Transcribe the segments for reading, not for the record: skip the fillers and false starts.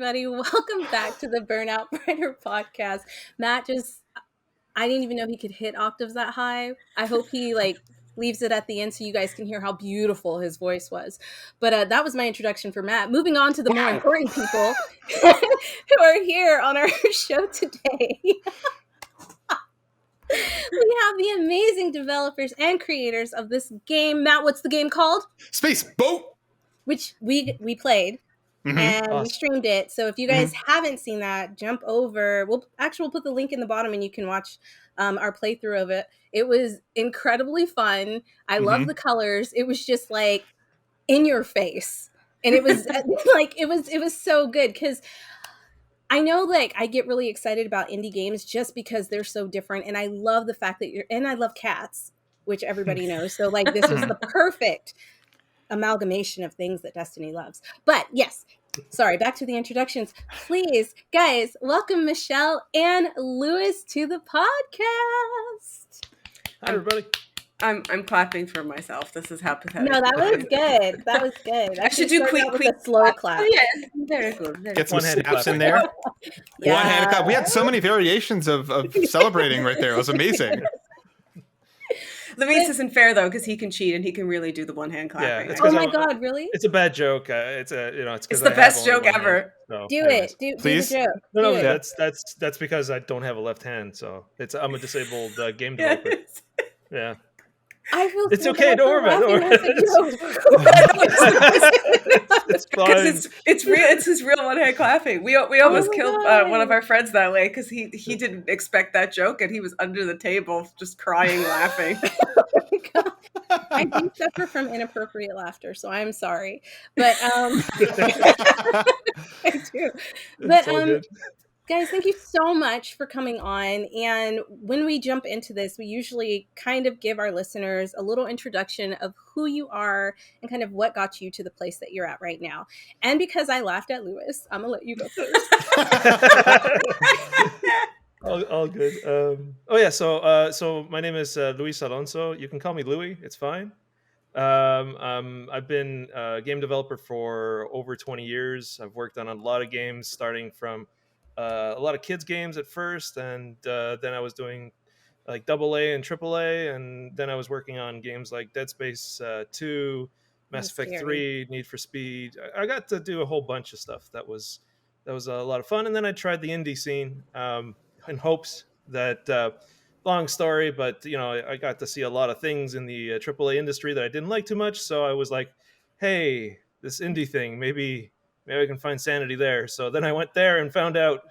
everybody. Welcome back to the Burnout Brighter podcast. Matt I didn't even know he could hit octaves that high. I hope he leaves it at the end so you guys can hear how beautiful his voice was. But that was my introduction for Matt. Moving on to the more important people who are here on our show today. We have the amazing developers and creators of this game. Matt, what's the game called? Space Boat! Which we played. And awesome. we streamed it. So if you guys haven't seen that, jump over. We'll put the link in the bottom and you can watch our playthrough of it. It was incredibly fun. I love the colors. It was just like in your face. And it was it was so good because I know I get really excited about indie games just because they're so different. And I love the fact that and I love cats, which everybody knows. So this was the perfect amalgamation of things that Destiny loves. But yes, sorry, back to the introductions. Please, guys, welcome Michelle and Lewis to the podcast. Hi, everybody. I'm clapping for myself. This is how pathetic. No, that was good. That was good. I should do quick slow clap. Oh, yeah, very good. Get some snaps in there. Yeah. One-handed clap. We had so many variations of celebrating right there. It was amazing. Luis isn't fair though because he can cheat and he can really do the one-hand clapping. Yeah, oh my god, really? It's a bad joke. It's the best joke ever. So, do anyways. it. Please. Do the joke. No, do it. that's because I don't have a left hand. So I'm a disabled game developer. Yeah. I feel it's so okay. bad Don't worry for about it. It's because it's real. It's his real one-hand clapping. We almost killed one of our friends that way because he didn't expect that joke and he was under the table just crying, laughing. I do suffer from inappropriate laughter, so I'm sorry, but I do. But guys, thank you so much for coming on. And when we jump into this, we usually kind of give our listeners a little introduction of who you are and kind of what got you to the place that you're at right now. And because I laughed at Lewis, I'm gonna let you go first. all good. So my name is Luis Alonso. You can call me Louis. It's fine. I've been a game developer for over 20 years. I've worked on a lot of games, starting from a lot of kids games at first, and then I was doing like AA and AAA, and then I was working on games like Dead Space 2, Mass Effect 3, Need for Speed. I got to do a whole bunch of stuff. That was a lot of fun. And then I tried the indie scene in hopes that, long story, but I got to see a lot of things in the AAA industry that I didn't like too much. So I was like, hey, this indie thing, maybe I can find sanity there. So then I went there and found out,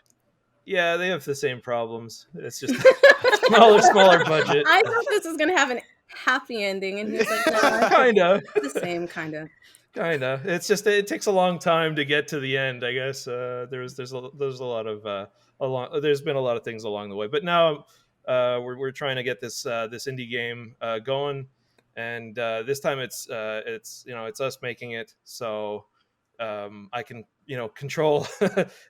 yeah, they have the same problems. It's just smaller budget. I thought this was going to have a happy ending, and he's like, no, kind of the same, kind of. It's just it takes a long time to get to the end, I guess. There's a lot of there's been a lot of things along the way, but now we're trying to get this indie game going, and this time it's us making it, so I can control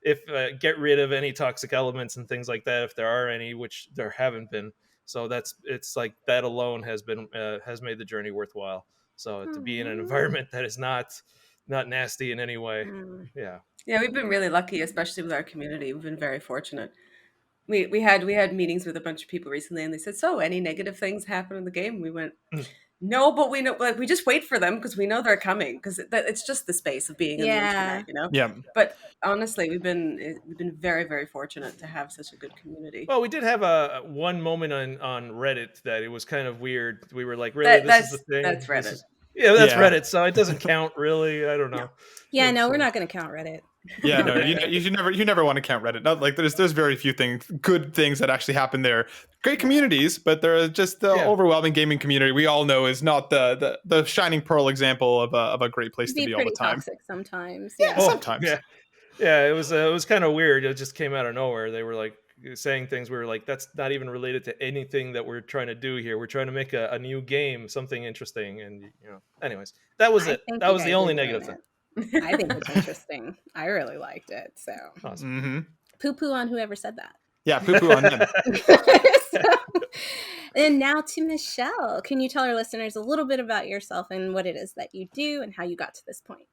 if get rid of any toxic elements and things like that if there are any, which there haven't been. So it's like that alone has made the journey worthwhile. So to be in an environment that is not nasty in any way. Yeah, we've been really lucky, especially with our community. We've been very fortunate. We had meetings with a bunch of people recently, and they said, so any negative things happen in the game? We went, no, but we know, we just wait for them because we know they're coming, because it's just the space of being in the internet, Yeah. But honestly, we've been very, very fortunate to have such a good community. Well, we did have one moment on Reddit that it was kind of weird. We were like, really, this is the thing? That's Reddit. That's Reddit, so it doesn't count really. I don't know. Yeah, no, we're not going to count Reddit. Yeah, no, you never want to count Reddit. Not like there's very few good things that actually happen there. Great communities, but they're just the overwhelming gaming community we all know is not the shining pearl example of a great place to be all the time. Toxic sometimes. Yeah, sometimes. Yeah, it was kind of weird. It just came out of nowhere. They were like saying things. We were like, that's not even related to anything that we're trying to do here. We're trying to make a new game, something interesting, and anyways, that was it. That was the only negative thing. I think it's interesting. I really liked it. So awesome. Poo-poo on whoever said that. Yeah, poo-poo on them. And now to Michelle. Can you tell our listeners a little bit about yourself and what it is that you do and how you got to this point?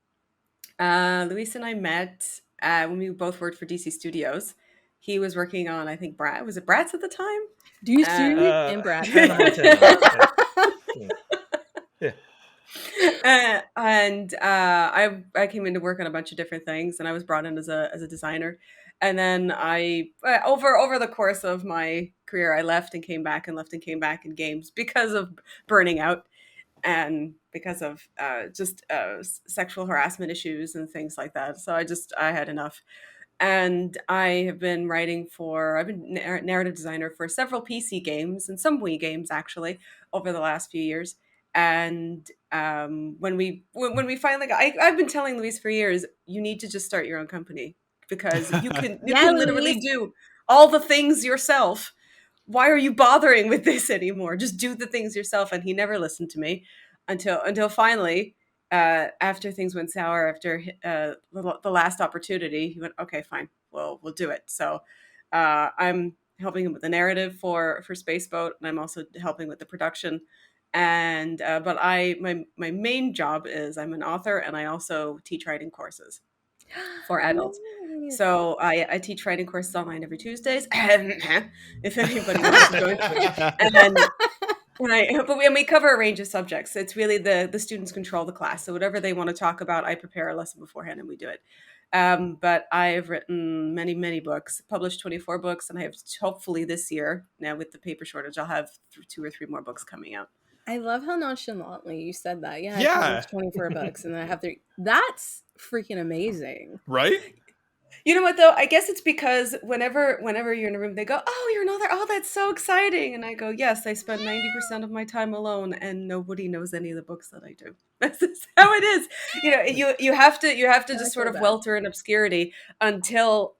Luis and I met when we both worked for DC Studios. He was working on, I think, was it Bratz at the time? DC and Bratz. Hannah Montana. Yeah. I came in to work on a bunch of different things, and I was brought in as a designer. And then I over the course of my career, I left and came back and left and came back in games because of burning out and because of sexual harassment issues and things like that. So I had enough. And I've been narrative designer for several PC games and some Wii games actually over the last few years. And when we finally I've been telling Luis for years, you need to just start your own company because you can literally do all the things yourself. Why are you bothering with this anymore? Just do the things yourself. And he never listened to me until finally, after things went sour, after the last opportunity, he went, okay, fine, we'll do it. So I'm helping him with the narrative for Space Boat, and I'm also helping with the production. And but my main job is I'm an author, and I also teach writing courses for adults. So I teach writing courses online every Tuesdays. If anybody wants to join. And we cover a range of subjects. It's really the students control the class. So whatever they want to talk about, I prepare a lesson beforehand and we do it. But I've written many, many books, published 24 books, and I have hopefully this year, now with the paper shortage, I'll have 2 or 3 more books coming out. I love how nonchalantly you said that. Yeah. I published 24 books and then I have 3. That's freaking amazing. Right? You know what, though? I guess it's because whenever you're in a room, they go, oh, you're an author. Oh, that's so exciting. And I go, yes, I spend 90% of my time alone and nobody knows any of the books that I do. That's just how it is. You know, you have to just sort of welter in obscurity until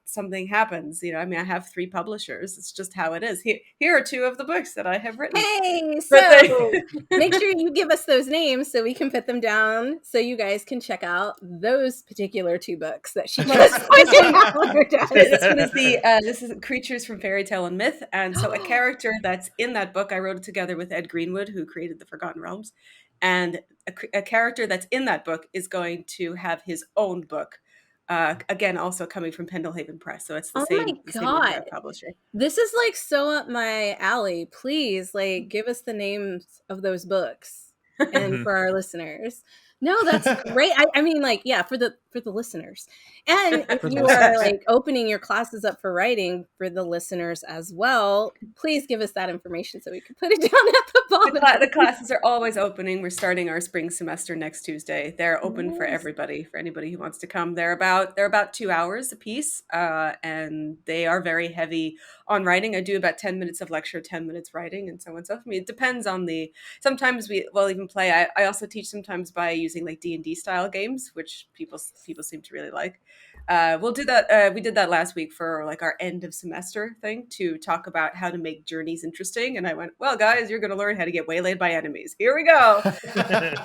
something happens. You know, I mean, I have 3 publishers. It's just how it is. Here are 2 of the books that I have written. Hey, so make sure you give us those names so we can put them down so you guys can check out those particular 2 books that she just This is Creatures from Fairy Tale and Myth. And so a character that's in that book, I wrote it together with Ed Greenwood, who created the Forgotten Realms. And a character that's in that book is going to have his own book. Again, also coming from Pendlehaven Press. So it's the same publisher. This is like so up my alley. Please, like, give us the names of those books and for our listeners. No, that's great. I mean, like, yeah, for the listeners. And if you are like opening your classes up for writing for the listeners as well, please give us that information so we can put it down at the bottom. The classes are always opening. We're starting our spring semester next Tuesday. They're open for everybody, for anybody who wants to come. They're about 2 hours a piece, and they are very heavy on writing. I do about 10 minutes of lecture, 10 minutes writing, and so on and so forth. I mean, it depends on sometimes we'll even play. I also teach sometimes by using like D&D style games, which people seem to really like. We'll do that. We did that last week for like our end of semester thing to talk about how to make journeys interesting. And I went, well, guys, you're going to learn how to get waylaid by enemies. Here we go.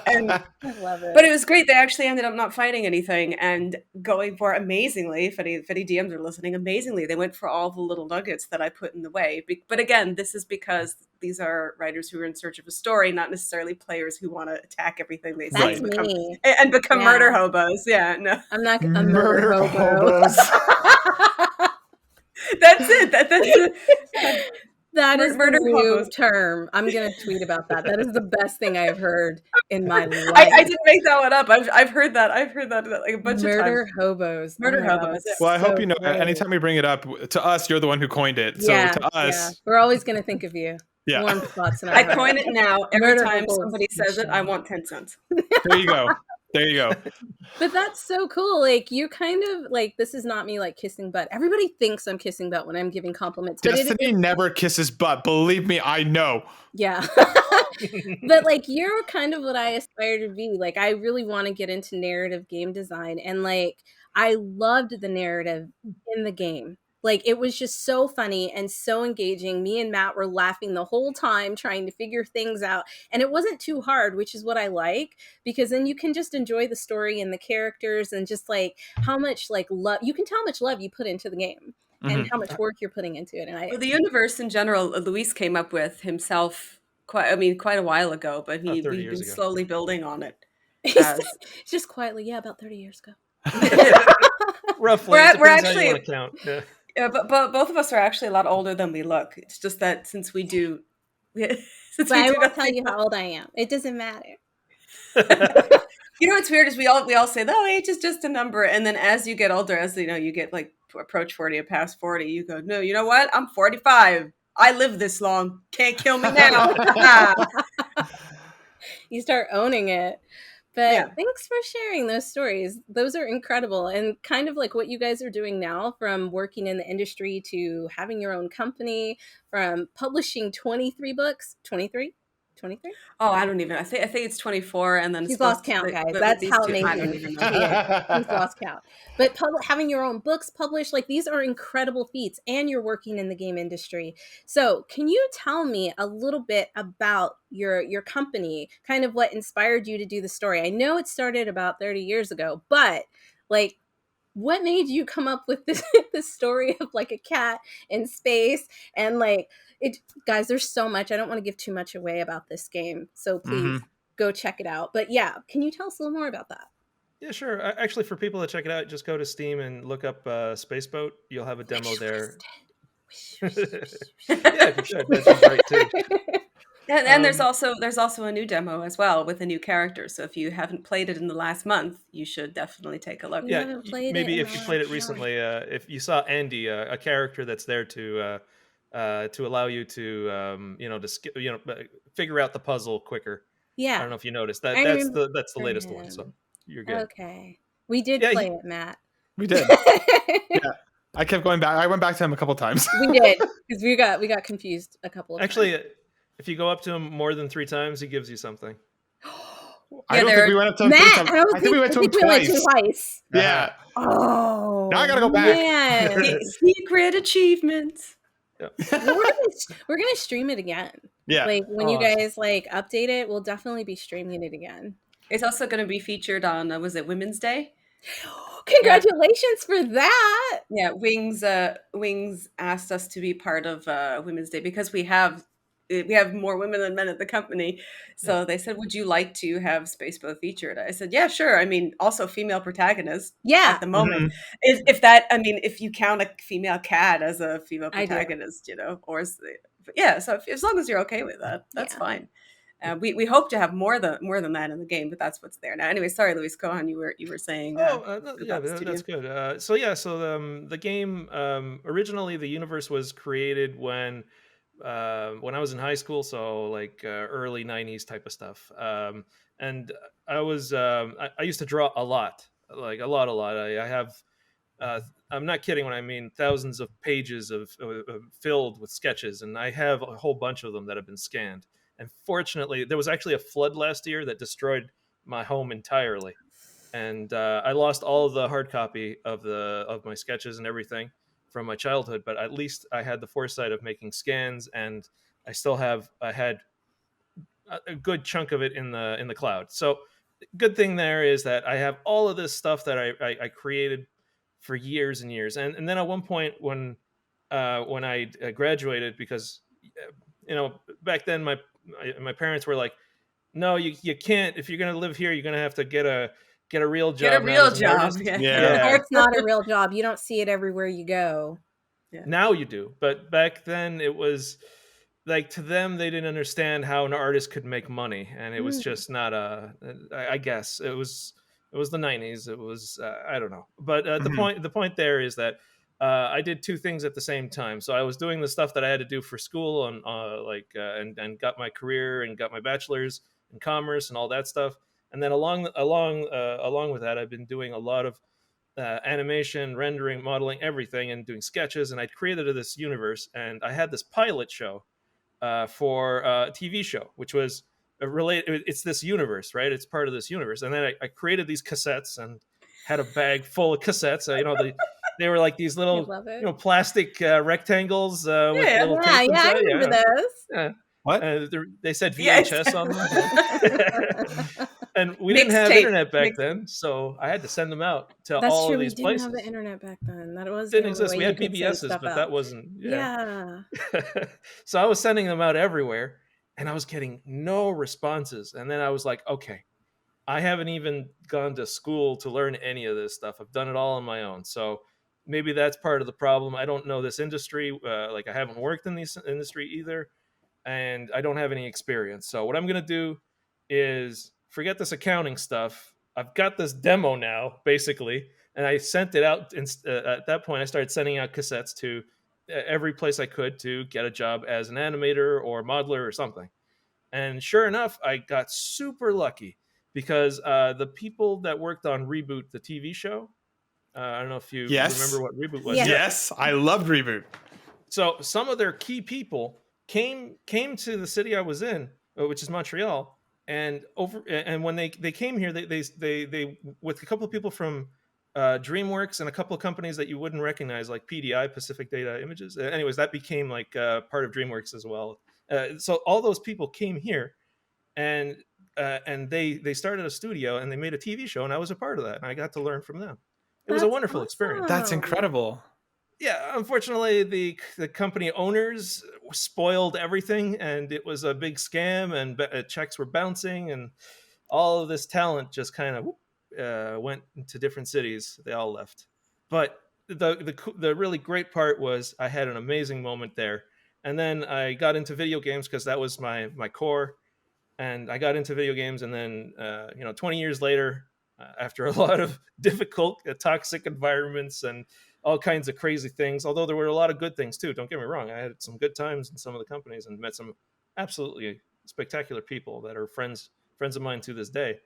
And, I love it. But it was great. They actually ended up not fighting anything and going for amazingly, if any DMs are listening, amazingly, they went for all the little nuggets that I put in the way. But again, this is because these are writers who are in search of a story, not necessarily players who want to attack everything they see and become murder hobos. Yeah, no. I'm not a murder hobo. That's it. That's it. That is the new term. I'm going to tweet about that. That is the best thing I've heard in my life. I didn't make that one up. I've heard that. Like a bunch of times. Murder hobos. Murder hobos. Yeah. Well, I hope you know, anytime we bring it up, to us, you're the one who coined it. So to us. We're always going to think of you. Yeah. Warm spots in our I coin it now. Every time somebody says it, I want 10 cents. There you go. There you go. But that's so cool. Like, you kind of like, this is not me like kissing butt. Everybody thinks I'm kissing butt when I'm giving compliments. Destiny never kisses butt. Believe me, I know. Yeah. But like, you're kind of what I aspire to be. Like, I really want to get into narrative game design. And like, I loved the narrative in the game. Like, it was just so funny and so engaging. Me and Matt were laughing the whole time trying to figure things out. And it wasn't too hard, which is what I like, because then you can just enjoy the story and the characters and just like how much like love, you can tell how much love you put into the game and how much work you're putting into it. And the universe in general, Luis came up with himself quite a while ago, but he's been slowly building on it. Just quietly, about 30 years ago. Roughly, it depends how you want to count. Yeah. Yeah, but both of us are actually a lot older than we look. It's just that since we do, but I won't tell you how old I am. It doesn't matter. You know what's weird is we all say, "Oh, age is just a number," and then as you get older, as you know, you get like approach 40 or past 40, you go, "No, you know what? I'm 45. I live this long. Can't kill me now." You start owning it. But thanks for sharing those stories. Those are incredible, and kind of like what you guys are doing now, from working in the industry to having your own company, from publishing 23 books, 23? Oh, I don't even. I think it's 24, and then he's lost count, guys. That's how amazing I don't even know. He's lost count. But having your own books published, like, these are incredible feats, and you're working in the game industry. So, can you tell me a little bit about your company? Kind of what inspired you to do the story? I know it started about 30 years ago, but like, what made you come up with this story of like a cat in space and like it? Guys, there's so much. I don't want to give too much away about this game, so please go check it out. But yeah, can you tell us a little more about that? Yeah, sure. Actually, for people to check it out, just go to Steam and look up Space Boat. You'll have a demo there. Yeah, if you should. That's great too. And there's also a new demo as well with a new character. So if you haven't played it in the last month, you should definitely take a look. Yeah, maybe if you played it recently, if you saw Andy, a character that's there to allow you to figure out the puzzle quicker. Yeah, I don't know if you noticed that. That's the latest one. So you're good. Okay, we did play it, Matt. We did. Yeah. I kept going back. I went back to him a couple times. We did, because we got confused a couple of times. If you go up to him more than 3 times, he gives you something. I don't think we went up to him 3 times. I think we went to him twice. Yeah. Oh. Now I gotta go back. Man. Secret achievements. Yeah. We're gonna stream it again. Yeah. Like when you guys like update it, we'll definitely be streaming it again. It's also going to be featured on was it Women's Day? Congratulations for that. Yeah, Wings asked us to be part of Women's Day because we have more women than men at the company. So they said, "Would you like to have Space Boat featured?" I said, "Yeah, sure." I mean, also female protagonist. Yeah. At the moment, if you count a female cat as a female protagonist, or So as long as you're okay with that, that's fine. We hope to have more than that in the game, but that's what's there now. Anyway, sorry, Luis, go on. You were saying. That's good. So the game originally the universe was created when I was in high school, so like early 90s type of stuff. And I was I used to draw a lot, like a lot. I have. I'm not kidding when I mean thousands of pages of filled with sketches, and I have a whole bunch of them that have been scanned. And fortunately, there was actually a flood last year that destroyed my home entirely, and I lost all of the hard copy of my sketches and everything from my childhood. But at least I had the foresight of making scans, and I had a good chunk of it in the cloud. So, good thing there is that I have all of this stuff that I created for years and years, and then at one point when I graduated, because back then my parents were like, "No, you can't. If you're gonna live here, you're gonna have to get a real job." Get a real job. Yeah. It's not a real job. You don't see it everywhere you go. Yeah. Now you do, but back then it was like, to them, they didn't understand how an artist could make money, and it was just not I guess it was the 90s. It was I don't know, but the point there is that I did 2 things at the same time. So I was doing the stuff that I had to do for school, and got my career and got my bachelor's in commerce and all that stuff. And then along with that, I've been doing a lot of animation, rendering, modeling, everything, and doing sketches. And I created this universe, and I had this pilot show for a TV show, which was related. It's this universe, right? It's part of this universe. And then I created these cassettes and had a bag full of cassettes. They were like these little, plastic rectangles with little tape inside. I remember those. Yeah. What? They said VHS on them. And we didn't have internet back then, so I had to send them out to all of these places. We didn't have the internet back then. That was didn't exist. We had BBSs, but that wasn't. Yeah. So I was sending them out everywhere, and I was getting no responses. And then I was like, okay, I haven't even gone to school to learn any of this stuff. I've done it all on my own. So maybe that's part of the problem. I don't know this industry. Like I haven't worked in this industry either, and I don't have any experience. So what I'm going to do is forget this accounting stuff. I've got this demo now, basically, and I sent it out. At that point, I started sending out cassettes to every place I could to get a job as an animator or modeler or something. And sure enough, I got super lucky because the people that worked on Reboot, the TV show, I don't know if you remember what Reboot was. Yes, I loved Reboot. So some of their key people came to the city I was in, which is Montreal, and when they came here, they with a couple of people from DreamWorks and a couple of companies that you wouldn't recognize, like PDI, Pacific Data Images. Anyways, that became like part of DreamWorks as well. So all those people came here, and they started a studio and they made a TV show, and I was a part of that, and I got to learn from them. It was a wonderful experience. That's incredible. Yeah, unfortunately, the company owners spoiled everything, and it was a big scam, and checks were bouncing, and all of this talent just kind of went to different cities. They all left. But the really great part was I had an amazing moment there. And then I got into video games because that was my core. And I got into video games, and then 20 years later, after a lot of difficult, toxic environments and all kinds of crazy things, although there were a lot of good things too. Don't get me wrong. I had some good times in some of the companies and met some absolutely spectacular people that are friends of mine to this day.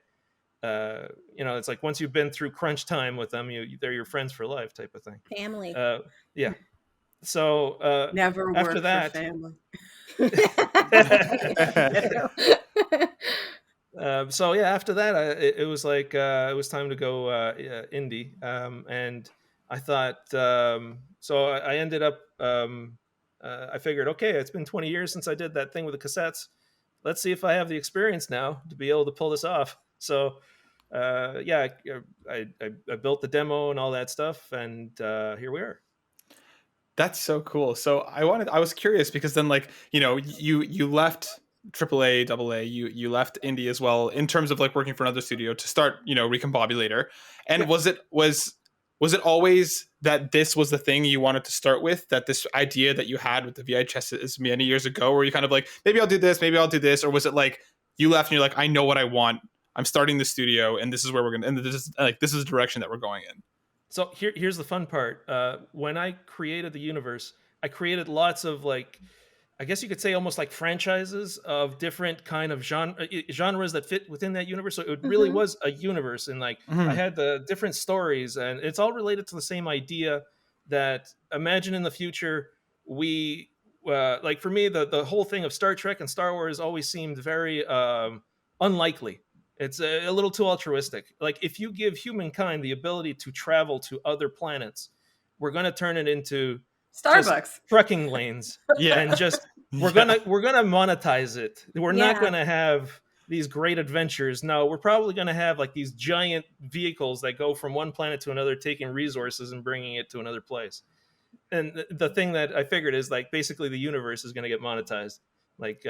It's like once you've been through crunch time with them, they're your friends for life type of thing. Family. Yeah. So never after work that, for family. So yeah, after that, it was like it was time to go indie, and I thought. So I ended up. I figured, okay, it's been 20 years since I did that thing with the cassettes. Let's see if I have the experience now to be able to pull this off. So I built the demo and all that stuff, and here we are. That's so cool. So I was curious because then, like, you left AAA, AA, you left indie as well in terms of like working for another studio to start, Recombobulator. And Yeah. was it always that this was the thing you wanted to start with, that this idea that you had with the VHS many years ago, where you kind of like, maybe I'll do this, or was it like you left and you're like, I know what I want, I'm starting the studio, and this is where we're gonna, and this is the direction that we're going in? So here's the fun part. When I created the universe, I created lots of, like, I guess you could say almost like franchises of different kind of genres that fit within that universe. So it really was a universe, and like I had the different stories, and it's all related to the same idea that imagine in the future we like, for me, the whole thing of Star Trek and Star Wars always seemed very unlikely. It's a little too altruistic. Like, if you give humankind the ability to travel to other planets, we're going to turn it into Starbucks trucking lanes. Yeah, and just we're gonna monetize it. We're not gonna have these great adventures. No, we're probably gonna have like these giant vehicles that go from one planet to another, taking resources and bringing it to another place. And the thing that I figured is, like, basically the universe is gonna get monetized. Like,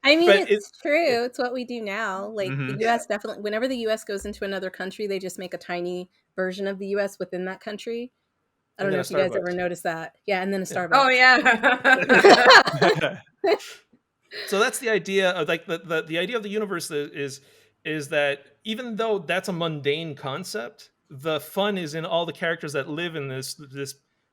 I mean, it's true. It's what we do now. Like, the US definitely, whenever the US goes into another country, they just make a tiny version of the US within that country. I don't know if you guys ever noticed that. Yeah, and then a Starbucks. Oh yeah. So that's the idea of, like, the idea of the universe is that even though that's a mundane concept, the fun is in all the characters that live in this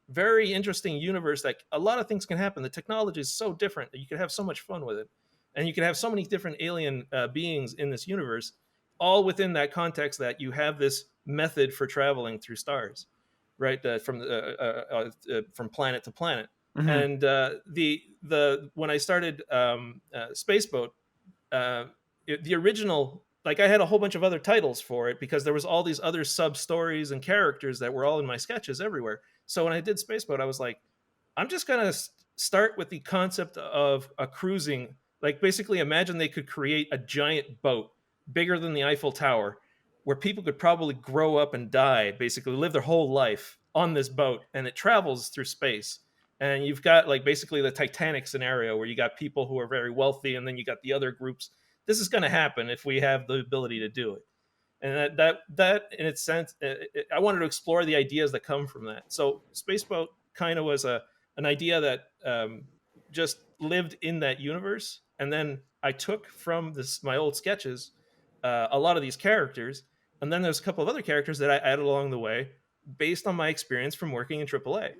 very interesting universe. Like, a lot of things can happen. The technology is so different that you can have so much fun with it, and you can have so many different alien beings in this universe, all within that context that you have this method for traveling through stars, right? From planet to planet. And when I started Space Boat, the original, like, I had a whole bunch of other titles for it because there was all these other sub stories and characters that were all in my sketches everywhere. So when I did Space Boat, I was like, I'm just gonna start with the concept of a cruising. Like, basically, imagine they could create a giant boat bigger than the Eiffel Tower, where people could probably grow up and die, basically live their whole life on this boat, and it travels through space. And you've got, like, basically the Titanic scenario where you got people who are very wealthy, and then you got the other groups this is going to happen if we have the ability to do it. And that in its sense, I wanted to explore the ideas that come from that. So Spaceboat kind of was an idea that just lived in that universe, and then I took from my old sketches a lot of these characters, and then there's a couple of other characters that I added along the way based on my experience from working in AAA.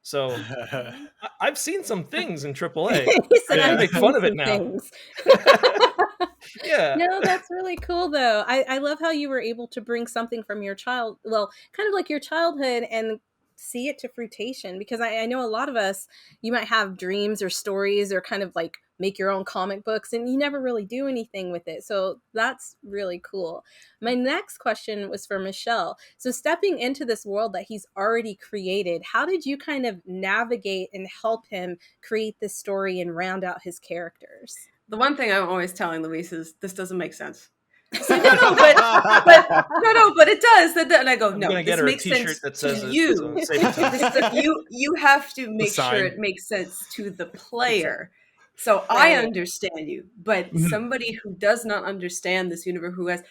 So I've seen some things in AAA. I make fun of it now. Yeah. No, that's really cool though. I love how you were able to bring something from your kind of like your childhood, and see it to fruition, because I know a lot of us, you might have dreams or stories or kind of like make your own comic books and you never really do anything with it. So that's really cool. My next question was for Michelle. So stepping into this world that he's already created, how did you kind of navigate and help him create this story and round out his characters? The one thing I'm always telling Luis is, this doesn't make sense. Like, but it does. And I go, no, this makes sense to you. You have to make sure it makes sense to the player. So I understand you, but somebody who does not understand this universe, who is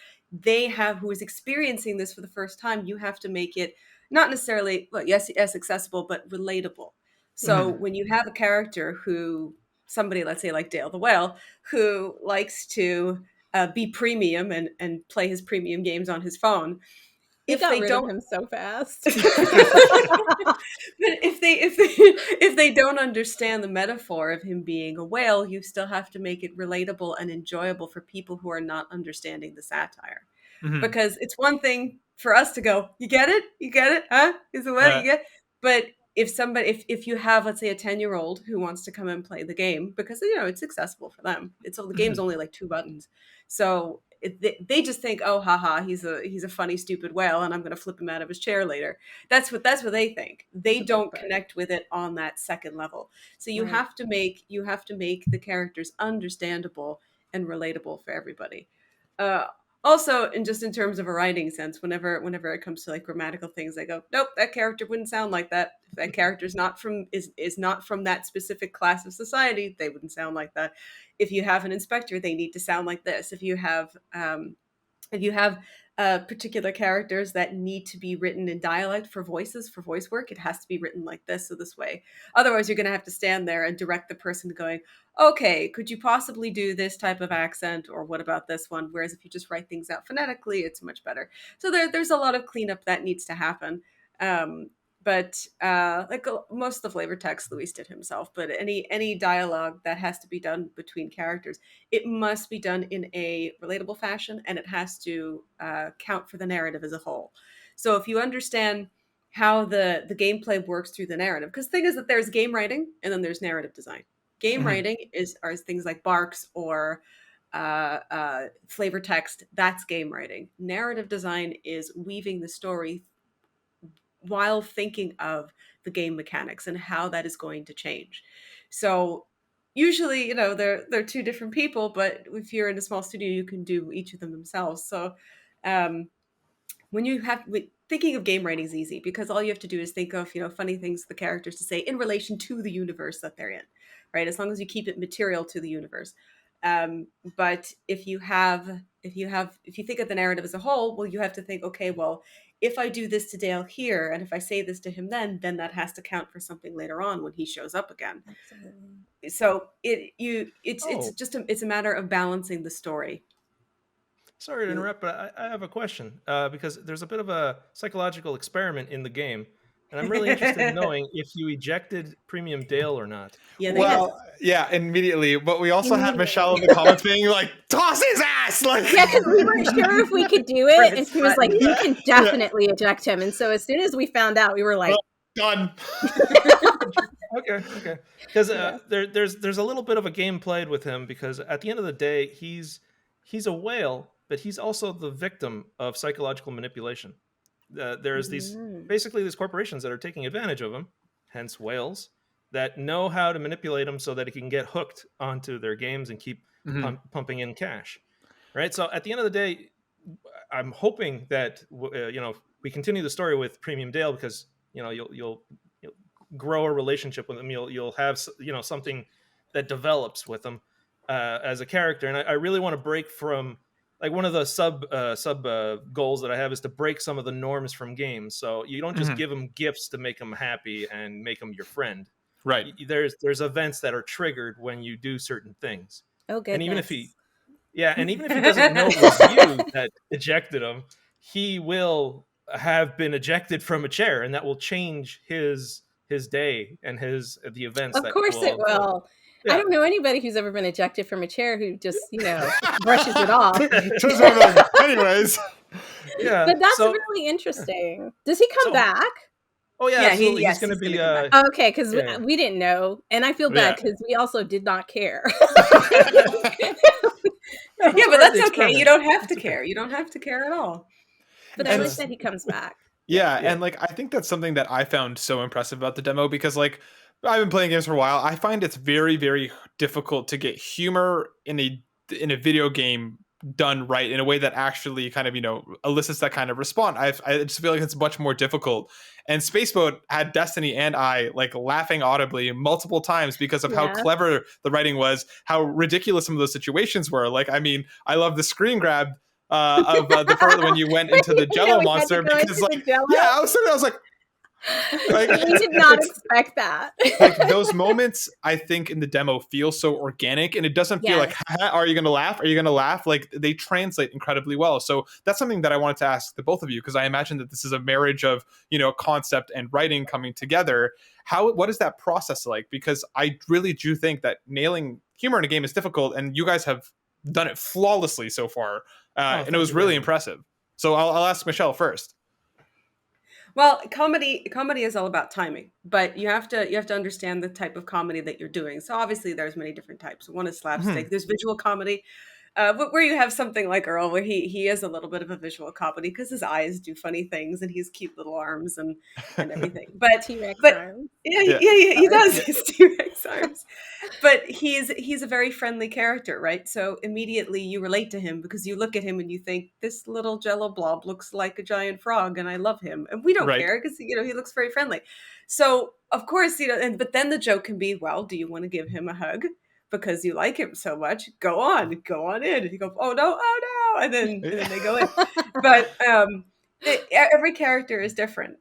experiencing this for the first time, you have to make it not necessarily, yes, accessible, but relatable. So when you have a character who, somebody, let's say like Dale the Whale, who likes to be premium and play his premium games on his phone. He got rid of him so fast. But if they don't understand the metaphor of him being a whale, you still have to make it relatable and enjoyable for people who are not understanding the satire. Because it's one thing for us to go, you get it, huh? Is it what you get? But if you have, let's say, a 10-year-old who wants to come and play the game, because it's accessible for them, the game's only like 2 buttons, so they just think, oh, haha, he's a funny stupid whale, and I'm going to flip him out of his chair later. That's what they think. They don't connect with it on that second level. So you have to make the characters understandable and relatable for everybody. Also, in terms of a writing sense, whenever it comes to like grammatical things, I go, nope, that character wouldn't sound like that. If that character is not from that specific class of society, they wouldn't sound like that. If you have an inspector, they need to sound like this. If you have particular characters that need to be written in dialect for voice work, it has to be written like this or this way. Otherwise, you're going to have to stand there and direct the person going, okay, could you possibly do this type of accent, or what about this one? Whereas if you just write things out phonetically, it's much better. So there's a lot of cleanup that needs to happen. But like most of the flavor text Luis did himself, but any dialogue that has to be done between characters, it must be done in a relatable fashion, and it has to count for the narrative as a whole. So if you understand how the gameplay works through the narrative, because the thing is that there's game writing and then there's narrative design. Game writing are things like barks or flavor text. That's game writing. Narrative design is weaving the story while thinking of the game mechanics and how that is going to change. So usually, they're 2 different people, but if you're in a small studio, you can do each of them themselves. So thinking of game writing is easy, because all you have to do is think of, funny things for the characters to say in relation to the universe that they're in, right? As long as you keep it material to the universe. But if you think of the narrative as a whole, well, you have to think, okay, well, if I do this to Dale here, and if I say this to him then that has to count for something later on when he shows up again. Absolutely. So it's a matter of balancing the story. Sorry to interrupt, but I have a question, because there's a bit of a psychological experiment in the game, and I'm really interested in knowing if you ejected Premium Dale or not. Yeah, immediately. But we also had Michelle in the comments being like, toss his ass! Like, yeah, because we weren't sure if we could do it, and she was like, you can definitely eject him. And so as soon as we found out, we were like, done. Okay. Because there's a little bit of a game played with him, because at the end of the day, he's a whale, but he's also the victim of psychological manipulation. There's these corporations that are taking advantage of him, hence whales, that know how to manipulate him so that he can get hooked onto their games and keep pumping in cash, right? So at the end of the day, I'm hoping that we continue the story with Premium Dale, because you'll grow a relationship with him. You'll have something that develops with him. as a character, and I really want to break from like one of the sub goals that I have is to break some of the norms from games. So you don't just give them gifts to make them happy and make them your friend. Right. There's events that are triggered when you do certain things. Oh, goodness. And even if he doesn't know it was you that ejected him, he will have been ejected from a chair, and that will change his day and the events. Of course it will. Yeah. I don't know anybody who's ever been ejected from a chair who just, brushes it off. Anyways. Yeah. But that's really interesting. Does he come back? Oh yeah, absolutely. He's going to be. Okay, because we didn't know, and I feel bad because we also did not care. Yeah, but that's okay. You don't have to care. You don't have to care at all. But I wish that he comes back. Yeah, and like I think that's something that I found so impressive about the demo, because like I've been playing games for a while. I find it's very, very difficult to get humor in a video game done right in a way that actually kind of elicits that kind of response. I just feel like it's much more difficult. And Space Boat had Destiny and I like laughing audibly multiple times because of how clever the writing was, how ridiculous some of those situations were. Like, I mean, I love the screen grab of the part when you went into the Jello monster, because like, I was like, we did not expect that. Like those moments, I think in the demo feel so organic, and it doesn't feel like, are you going to laugh? Are you going to laugh? Like they translate incredibly well. So that's something that I wanted to ask the both of you, because I imagine that this is a marriage of, concept and writing coming together. What is that process like? Because I really do think that nailing humor in a game is difficult, and you guys have done it flawlessly so far. And it was really impressive. So I'll ask Michelle first. Well, comedy is all about timing, but you have to understand the type of comedy that you're doing. So obviously there's many different types. One is slapstick. There's visual comedy, where you have something like Earl, where he is a little bit of a visual comedy because his eyes do funny things and he's cute little arms and everything. But T-Rex arms. Yeah, he does his T-Rex arms. But he's a very friendly character, right? So immediately you relate to him because you look at him and you think, this little Jello blob looks like a giant frog, and I love him, and we don't care because he looks very friendly. So of course but then the joke can be, well, do you want to give him a hug because you like him so much? Go on in. And you go, oh no, and then they go in. But every character is different.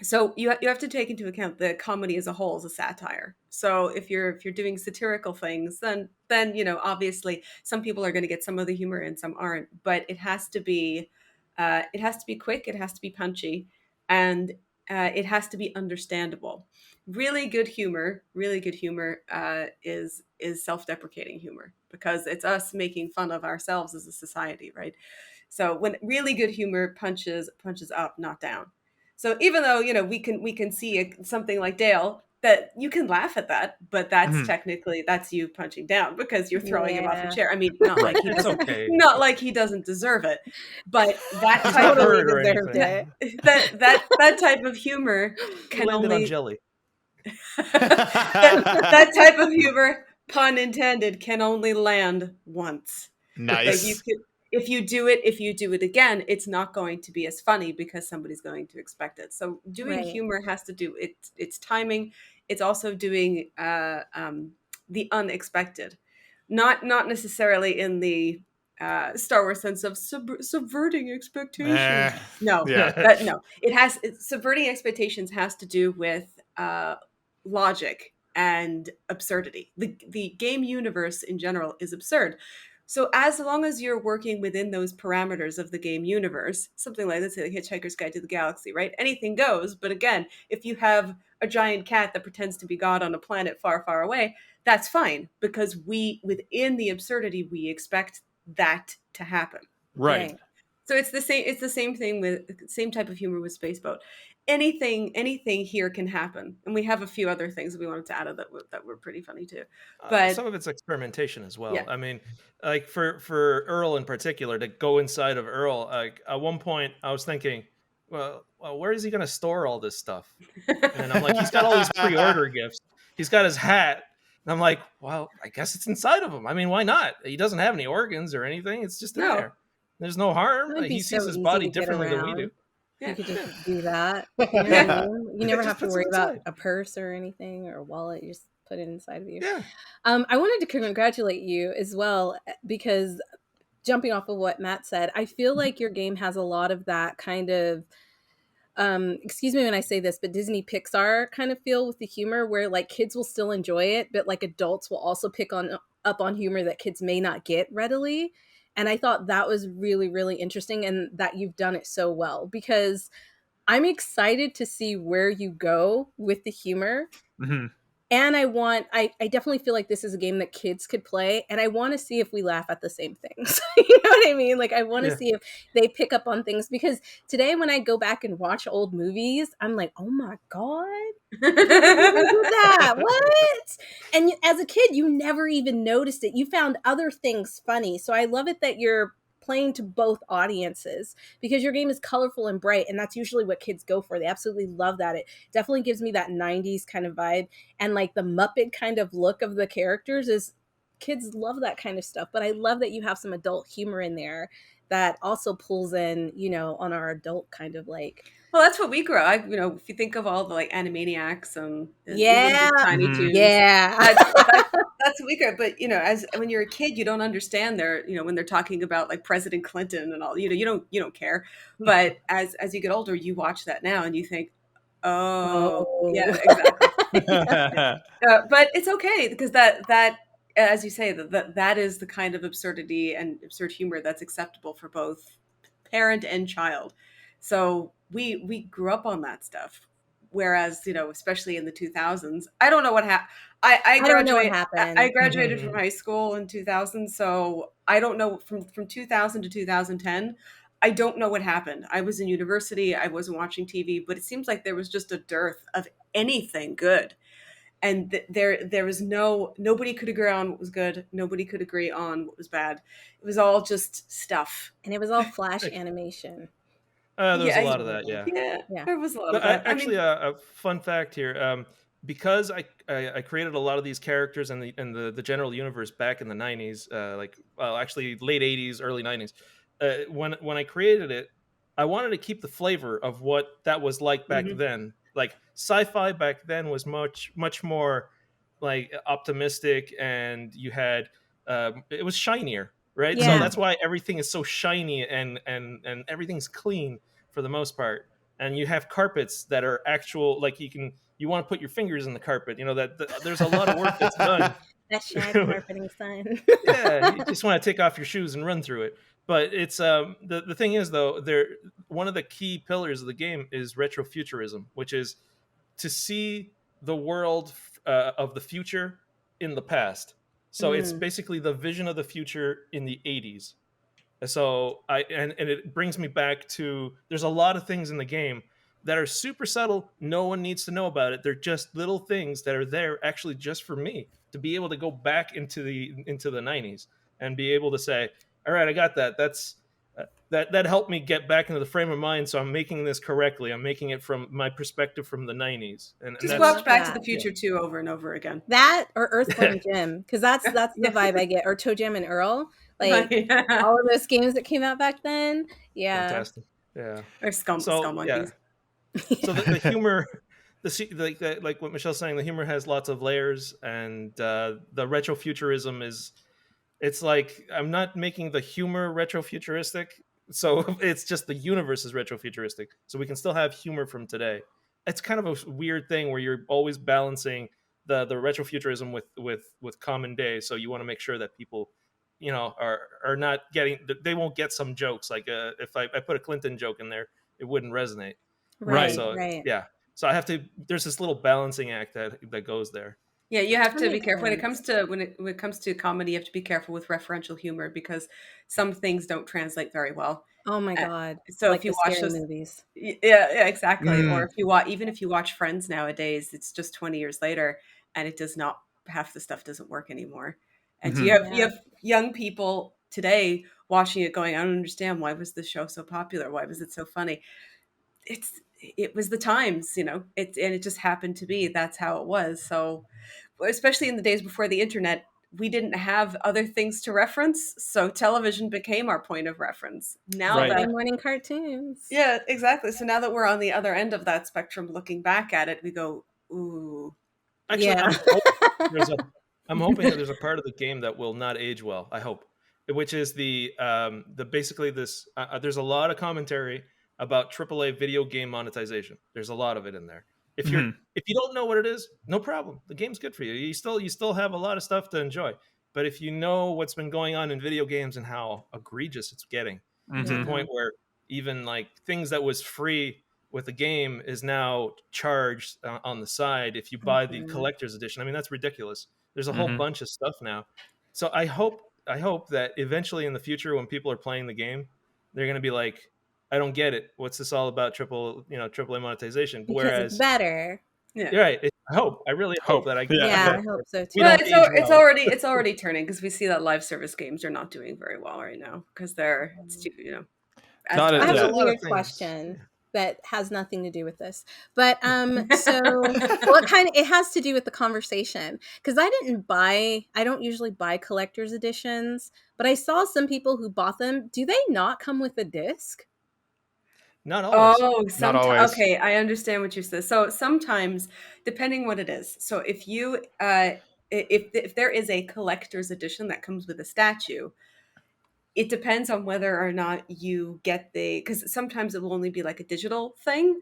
So you have to take into account the comedy as a whole is a satire. So if you're doing satirical things, then obviously some people are going to get some of the humor and some aren't. But it has to be quick, it has to be punchy, and it has to be understandable. Really good humor is self-deprecating humor, because it's us making fun of ourselves as a society, right? So when really good humor punches up, not down. So even though we can see something like Dale, that you can laugh at that, but that's technically that's you punching down because you're throwing him off a chair. I mean, not like he doesn't, not like he doesn't deserve it, but that type that type of humor can only on jelly. that type of humor, pun intended, can only land once. Nice. Like if you do it again, it's not going to be as funny because somebody's going to expect it. So doing humor has to do it's timing. It's also doing the unexpected, not necessarily in the Star Wars sense of subverting expectations. No. Subverting expectations has to do with logic and absurdity. The game universe in general is absurd. So as long as you're working within those parameters of the game universe, something like, let's say, the Hitchhiker's Guide to the Galaxy, right? Anything goes. But again, if you have a giant cat that pretends to be God on a planet far, far away, that's fine, because within the absurdity, we expect that to happen. Right. So it's the same thing with same type of humor with Space Boat. Anything here can happen, and we have a few other things that we wanted to add that were pretty funny too. But some of it's experimentation as well. Yeah. I mean, like for Earl in particular, to go inside of Earl, like at one point I was thinking, well, where is he going to store all this stuff? And I'm like, he's got all these pre-order gifts. He's got his hat. And I'm like, well, I guess it's inside of him. I mean, why not? He doesn't have any organs or anything. It's just in there. There's no harm. He sees his body differently than we do. You could just do that. You never have to worry about a purse or anything or a wallet. You just put it inside of you. Yeah. I wanted to congratulate you as well, because jumping off of what Matt said, I feel like your game has a lot of that kind of, excuse me when I say this, but Disney Pixar kind of feel with the humor, where like kids will still enjoy it, but like adults will also pick up on humor that kids may not get readily. And I thought that was really, really interesting, and that you've done it so well, because I'm excited to see where you go with the humor. Mm-hmm. And I definitely feel like this is a game that kids could play, and I want to see if we laugh at the same things. You know what I mean? Like, I want to see if they pick up on things, because today when I go back and watch old movies, I'm like, oh my God, I did that. What? And as a kid, you never even noticed it. You found other things funny. So I love it that you're playing to both audiences, because your game is colorful and bright, and that's usually what kids go for. They absolutely love that. It definitely gives me that 90s kind of vibe, and like the Muppet kind of look of the characters is, kids love that kind of stuff. But I love that you have some adult humor in there that also pulls in, you know, on our adult kind of like. Well, that's what we grew up. You know, if you think of all the like Animaniacs and Yeah, Tiny Mhm. Toons, yeah, that's what we grew up. But you know, as when you're a kid, you don't understand their, you know, when they're talking about like President Clinton and all. You know, you don't care. But as you get older, you watch that now and you think, oh, yeah, oh, exactly. Yeah. But it's okay, because that as you say, that is the kind of absurdity and absurd humor that's acceptable for both parent and child. So we grew up on that stuff. Whereas, you know, especially in the 2000s, I don't know what happened. I I don't know what happened. I graduated from high school in 2000, so I don't know from 2000 to 2010. I don't know what happened. I was in university. I wasn't watching TV, but it seems like there was just a dearth of anything good, and there was nobody could agree on what was good. Nobody could agree on what was bad. It was all just stuff. And it was all flash animation. There's a Yeah, lot of that, yeah. Yeah. there was a lot No, of that. I actually, mean, a fun fact here. Because I created a lot of these characters and the general universe back in the 90s, actually late 80s, early 90s. When I created it, I wanted to keep the flavor of what that was like back mhm. then. Like sci-fi back then was much more like optimistic, and you had it was shinier, right? So Yeah. that's why everything is so shiny, and everything's clean for the most part. And you have carpets that are actual, like you want to put your fingers in the carpet, you know, there's a lot of work that's done. That shag carpeting sign. Yeah, you just want to take off your shoes and run through it. But it's the thing is though, there one of the key pillars of the game is retrofuturism, which is to see the world of the future in the past. So it's Mm. basically the vision of the future in the 80s. So and it brings me back to, there's a lot of things in the game that are super subtle. No one needs to know about it. They're just little things that are there actually just for me to be able to go back into the 90s and be able to say, all right, I got that. That helped me get back into the frame of mind. So I'm making this correctly. I'm making it from my perspective from the 90s. And Just that's, watch Back to that. the Future 2 over and over again. That or Earthworm Jim, because that's the vibe I get, or Toe Jam and Earl, like Yeah. all of those games that came out back then. Yeah. fantastic. Yeah. Or Skull So yeah. Monkeys. So the humor, like what Michelle's saying, the humor has lots of layers, and the retrofuturism is, it's like I'm not making the humor retrofuturistic, so it's just the universe is retrofuturistic, so we can still have humor from today. It's kind of a weird thing where you're always balancing the retrofuturism with common day, so you want to make sure that people, you know, are not getting, they won't get some jokes like if I put a Clinton joke in there, it wouldn't resonate. Right. So Right. yeah, so I have to, there's this little balancing act that goes there. Yeah, you have That to be makes careful when it sense. comes to when it comes to comedy. You have to be careful with referential humor, because some things don't translate very well. Oh my Uh, God. So Like if you the watch scary those, movies. yeah, exactly. Or Mm. if you watch, even if you watch Friends nowadays, it's just 20 years later, and it does not, half the stuff doesn't work anymore. And so Mhm. you Yeah. have young people today watching it going, I don't understand, why was this show so popular? Why was it so funny? It was the times, you know. And it just happened to be that's how it was. So especially in the days before the internet, we didn't have other things to reference, so television became our point of reference. Now Right. Saturday that, morning cartoons. yeah, exactly. So now that we're on the other end of that spectrum, looking back at it, we go, ooh, Actually, Yeah. I'm hoping that there's a part of the game that will not age well. I hope, which is the basically this. There's a lot of commentary about AAA video game monetization. There's a lot of it in there. If you don't know what it is, no problem. The game's good for you. You still have a lot of stuff to enjoy. But if you know what's been going on in video games and how egregious it's getting, to the point where even like things that was free with the game is now charged on the side if you buy the collector's edition. I mean, that's ridiculous. There's a whole bunch of stuff now. So I hope that eventually in the future, when people are playing the game, they're going to be like, I don't get it. What's this all about? AAA monetization. Because Whereas it's better. Yeah, right. I really hope that I. Yeah, I hope so too. Well, it's already turning, because we see that live service games are not doing very well right now because it's too, I have a weird question that has nothing to do with this, but so it has to do with the conversation, because I don't usually buy collector's editions, but I saw some people who bought them. Do they not come with a disc? Not always. Oh, not always. Okay, I understand what you said. So sometimes, depending what it is. So if you if there is a collector's edition that comes with a statue, it depends on whether or not you get because sometimes it will only be like a digital thing,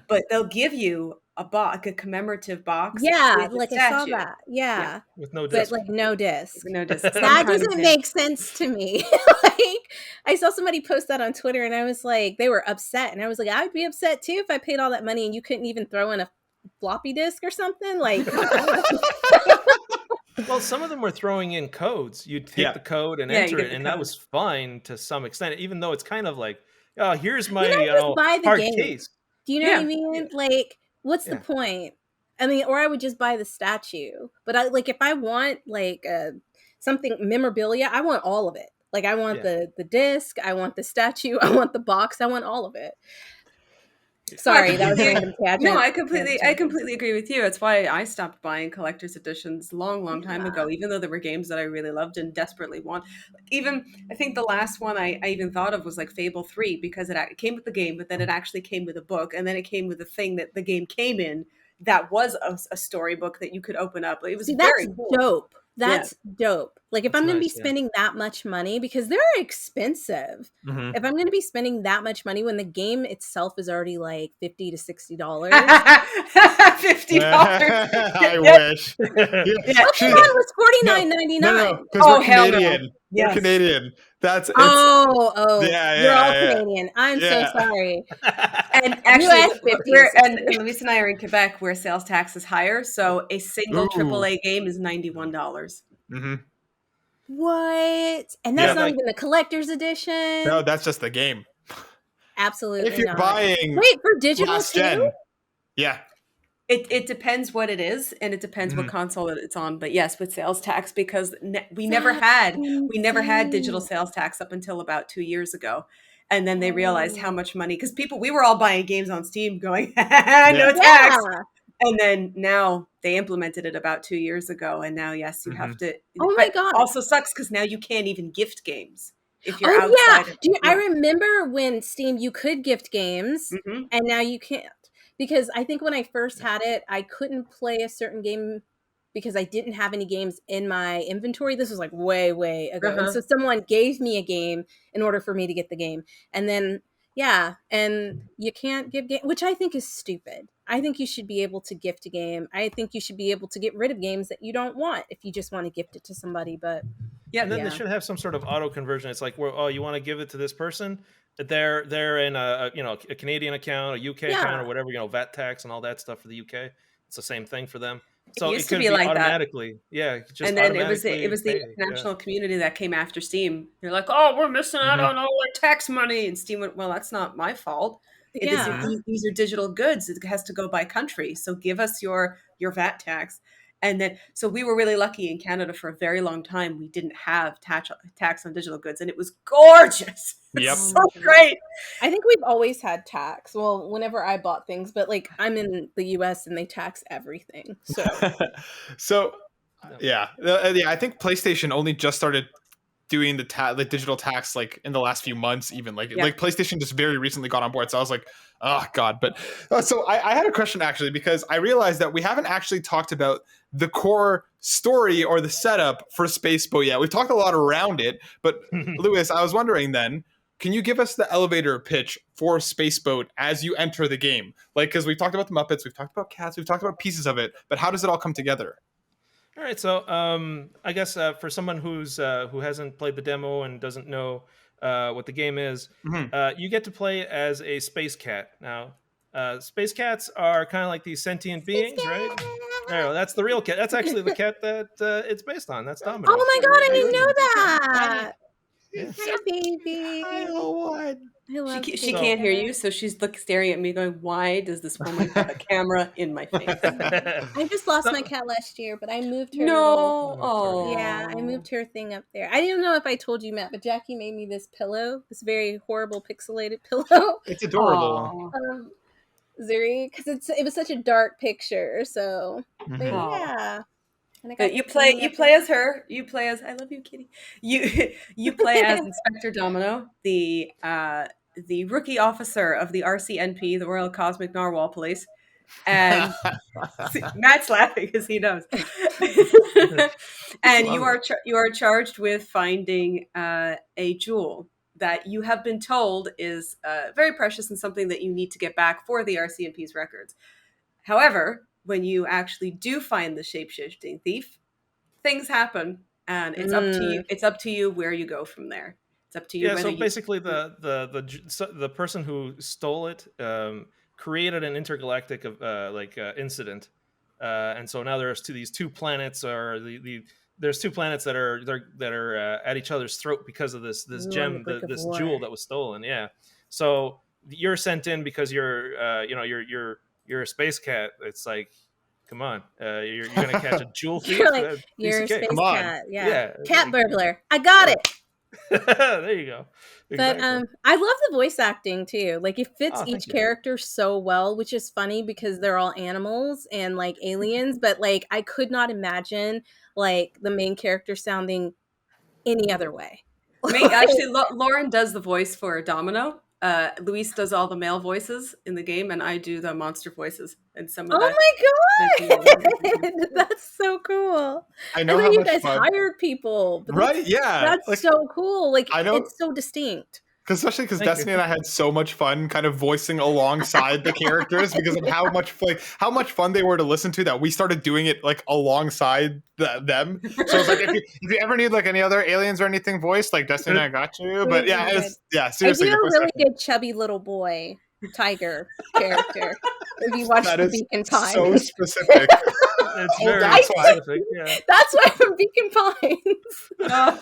but they'll give you a commemorative box. Yeah, like I saw that. Yeah. With no disc. But like no disc. No disc. That doesn't make sense to me. Like, I saw somebody post that on Twitter and I was like, they were upset. And I was like, I would be upset too if I paid all that money and you couldn't even throw in a floppy disk or something. Like, well, some of them were throwing in codes. You'd take the code and enter it, and that was fine to some extent, even though it's kind of like, oh, here's my hard case. Do you know what I mean? Like, what's the point? I mean, or I would just buy the statue. But if I want like something memorabilia, I want all of it. Like, I want the disc, I want the statue, I want the box, I want all of it. Sorry, that was a random tangent. No, I completely agree with you. That's why I stopped buying collector's editions long time ago, even though there were games that I really loved and desperately want. Even, I think the last one I even thought of was like Fable 3, because it came with the game, but then it actually came with a book, and then it came with a thing that the game came in that was a storybook that you could open up. It was very cool. Dope. That's dope. Like, if I'm going to be spending that much money, because they're expensive. If I'm going to be spending that much money when the game itself is already like $50 to $60. $50. I wish. Pokemon was $49.99. No, because we're Canadian. Yes. We're Canadian. You're all Canadian. I'm so sorry. And actually, and Luis and I are in Quebec, where sales tax is higher, so a single AAA game is $91. What? And that's not even the collector's edition? No, that's just the game. Absolutely. If you're buying, for digital too? Yeah. It depends what it is, and it depends what console it's on. But yes, with sales tax, because we never had digital sales tax up until about 2 years ago, and then they realized how much money, because we were all buying games on Steam, going no tax, and then now they implemented it about 2 years ago, and now you have to. Oh my god! Also sucks because now you can't even gift games if you're outside. I remember when Steam you could gift games, and now you can't. Because I think when I first had it, I couldn't play a certain game because I didn't have any games in my inventory. This was like way, way ago. And so someone gave me a game in order for me to get the game. And then, and you can't give game, which I think is stupid. I think you should be able to gift a game. I think you should be able to get rid of games that you don't want if you just want to gift it to somebody. But and then they should have some sort of auto conversion. It's like, you want to give it to this person? They're in a Canadian account, a UK account, or whatever, VAT tax and all that stuff for the UK. It's the same thing for them. So it could be like automatically. That. And then it was the international community that came after Steam. They're like, oh, we're missing out on all our tax money. And Steam went, well, that's not my fault. These are digital goods. It has to go by country. So give us your VAT tax. And then, so we were really lucky in Canada for a very long time. We didn't have tax on digital goods, and it was gorgeous. Yep. So great. I think we've always had tax. Well, whenever I bought things, but like I'm in the US and they tax everything. So, I think PlayStation only just started doing the digital tax like in the last few months, even like PlayStation just very recently got on board. So I was like, oh god. But so I had a question actually, because I realized that we haven't actually talked about the core story or the setup for Space Boat yet. We've talked a lot around it, but Lewis, I was wondering then, can you give us the elevator pitch for Space Boat as you enter the game? Like, because we've talked about the Muppets, we've talked about cats, we've talked about pieces of it, but how does it all come together? All right, so I guess for someone who hasn't played the demo and doesn't know what the game is, you get to play as a space cat. Now, space cats are kind of like these sentient beings, right? No, that's the real cat. That's actually the cat that it's based on. That's Domino. Oh my god, I didn't know that. Yeah. Hi, baby. She can't hear you, so she's staring at me going, why does this woman have a camera in my face? I just lost my cat last year, but I moved her. Yeah, I moved her thing up there. I didn't know if I told you, Matt, but Jackie made me this pillow, this very horrible pixelated pillow. It's adorable. Zuri, because it was such a dark picture, so but yeah. But you play as her. You play as I love you, kitty. You play as Inspector Domino, the rookie officer of the RCNP, the Royal Cosmic Narwhal Police. And Matt's laughing because he knows. And you are charged with finding a jewel that you have been told is very precious and something that you need to get back for the RCNP's records. However, when you actually do find the shape-shifting thief, things happen, and it's up to you. It's up to you where you go from there. It's up to you. Yeah. So basically, the person who stole it created an intergalactic incident, and so now there's these two planets, or there's two planets that are at each other's throat because of this gem, this jewel that was stolen. Yeah. So you're sent in because you're a space cat. It's like, come on, you're gonna catch a jewel thief. You're a space come cat. on. Yeah. Cat burglar. I got it. There you go. Exactly. But I love the voice acting too. Like, it fits each character so well, which is funny because they're all animals and like aliens. But like, I could not imagine like the main character sounding any other way. Actually, Lauren does the voice for Domino. Luis does all the male voices in the game, and I do the monster voices. And some of my god, that's so cool! I know how you guys hired people, right? Yeah, that's so cool. Like, I know, it's so distinct. Especially because Destiny and I had so much fun kind of voicing alongside the characters because of how much fun they were to listen to, that we started doing it like alongside them. So it's like if you ever need like any other aliens or anything voiced, like Destiny and I got you. But seriously. I do a really good chubby little boy tiger character. If you watch the Beacon Pines. So specific. It's very specific. Yeah. That's why from Beacon Pines.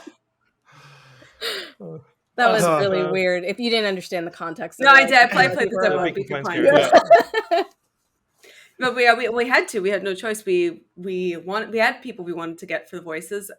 That was really weird. If you didn't understand the context. No, I did. I played the demo of Beacon Pines. Yeah. But we had to. We had no choice. We had people we wanted to get for the voices.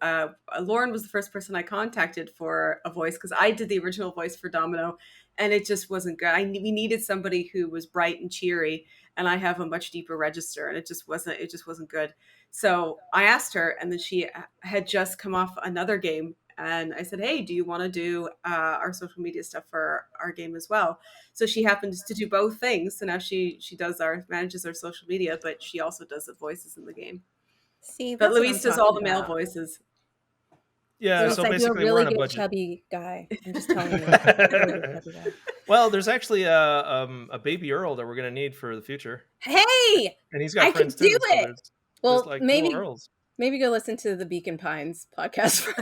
Lauren was the first person I contacted for a voice because I did the original voice for Domino, and it just wasn't good. We needed somebody who was bright and cheery, and I have a much deeper register, and it just wasn't good. So I asked her, and then she had just come off another game. And I said, hey, do you want to do our social media stuff for our game as well? So she happens to do both things. So now she manages our social media, but she also does the voices in the game. See, but Luis does all the male voices. Yeah, so basically you're a really we're on a good budget. Chubby guy. I'm just telling you. Well, there's actually a baby Earl that we're going to need for the future. Hey! And he's got I friends can do too. it! So well, like maybe Earls. Maybe go listen to the Beacon Pines podcast first.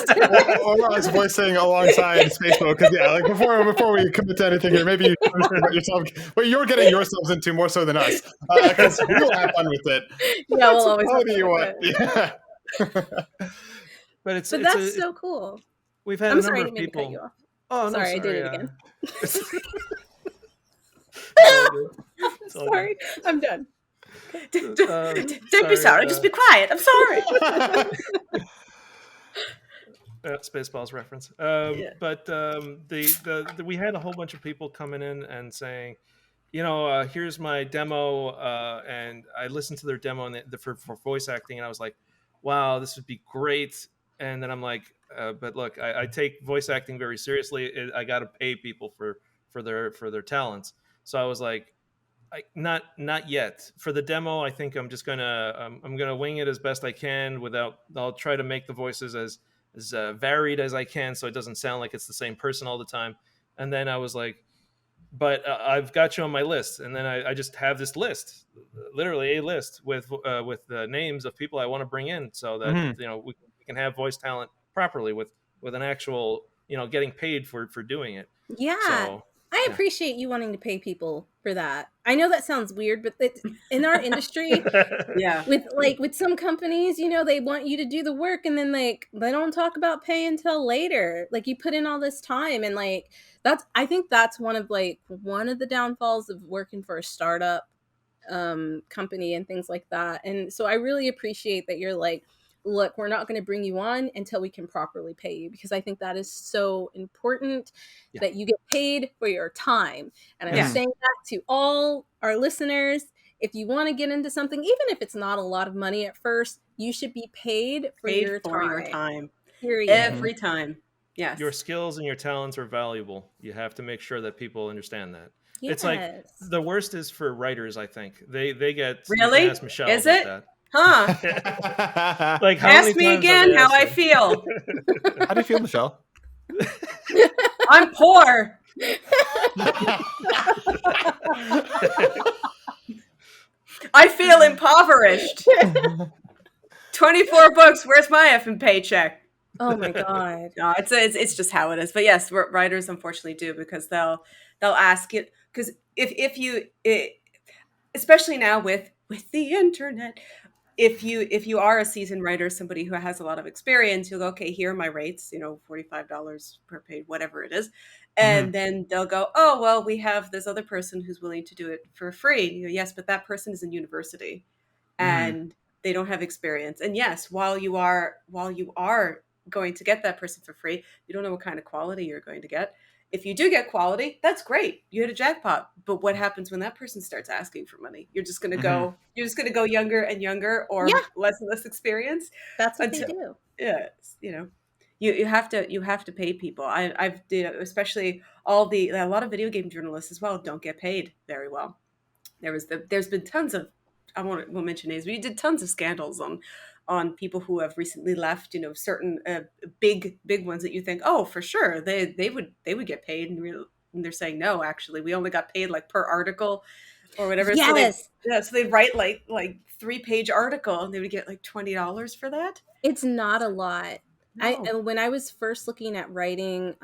I was voicing alongside Space Boat because like before we commit to anything here, maybe you're getting yourselves into more so than us because we'll have fun with it. Yeah, we'll always have fun with it. Yeah. But that's so cool. We've had a number of people. Cut you off. Oh, no, sorry, I did it again. Sorry, I'm done. Don't be sorry. Just be quiet. I'm sorry. Spaceballs reference. But we had a whole bunch of people coming in and saying, here's my demo, and I listened to their demo and for voice acting, and I was like, wow, this would be great. And then I'm like, but look, I take voice acting very seriously. I got to pay people for their talents. So I was like, not yet. For the demo, I think I'm just I'm gonna wing it as best I can. I'll try to make the voices as varied as I can, so it doesn't sound like it's the same person all the time. And then I was like, but I've got you on my list. And then I just have this list, literally a list with the names of people I want to bring in, so that we can have voice talent properly with an actual getting paid for doing it. Yeah. So I appreciate you wanting to pay people for that. I know that sounds weird, but in our industry, Yeah. with some companies, they want you to do the work, and then they don't talk about pay until later. Like, you put in all this time, and I think that's one of the downfalls of working for a startup company and things like that. And so I really appreciate that you're like, look, we're not going to bring you on until we can properly pay you, because I think that is so important that you get paid for your time. And I'm saying that to all our listeners. If you want to get into something, even if it's not a lot of money at first, you should be paid for your time. Period. Every time. Yes. Your skills and your talents are valuable. You have to make sure that people understand that. Yes. It's like the worst is for writers, I think. They get really? Ask Michelle is about it? That. Huh? Like, ask me again how I feel. How do you feel, Michelle? I'm poor. I feel impoverished. 24 books. Where's my effing paycheck? Oh my god. No, it's just how it is. But yes, writers unfortunately do, because they'll ask it, because if you especially now with the internet, if you are a seasoned writer, somebody who has a lot of experience, you'll go, okay, here are my rates, $45 per page, whatever it is. And then they'll go, oh, well, we have this other person who's willing to do it for free. And you go, yes, but that person is in university and they don't have experience. And yes, while you are going to get that person for free, you don't know what kind of quality you're going to get. If you do get quality, that's great. You hit a jackpot. But what happens when that person starts asking for money? You're just going to go. You're just going to go younger and younger, or less and less experience. That's what they do. Yeah, you have to pay people. I've especially a lot of video game journalists as well don't get paid very well. There's been tons of, I won't mention names, but you did tons of scandals on people who have recently left, certain big ones that you think, oh, for sure they would get paid, and they're saying, no, actually we only got paid like per article or whatever. Yes. So they write like 3-page article, and they would get like $20 for that. It's not a lot. No. When I was first looking at writing,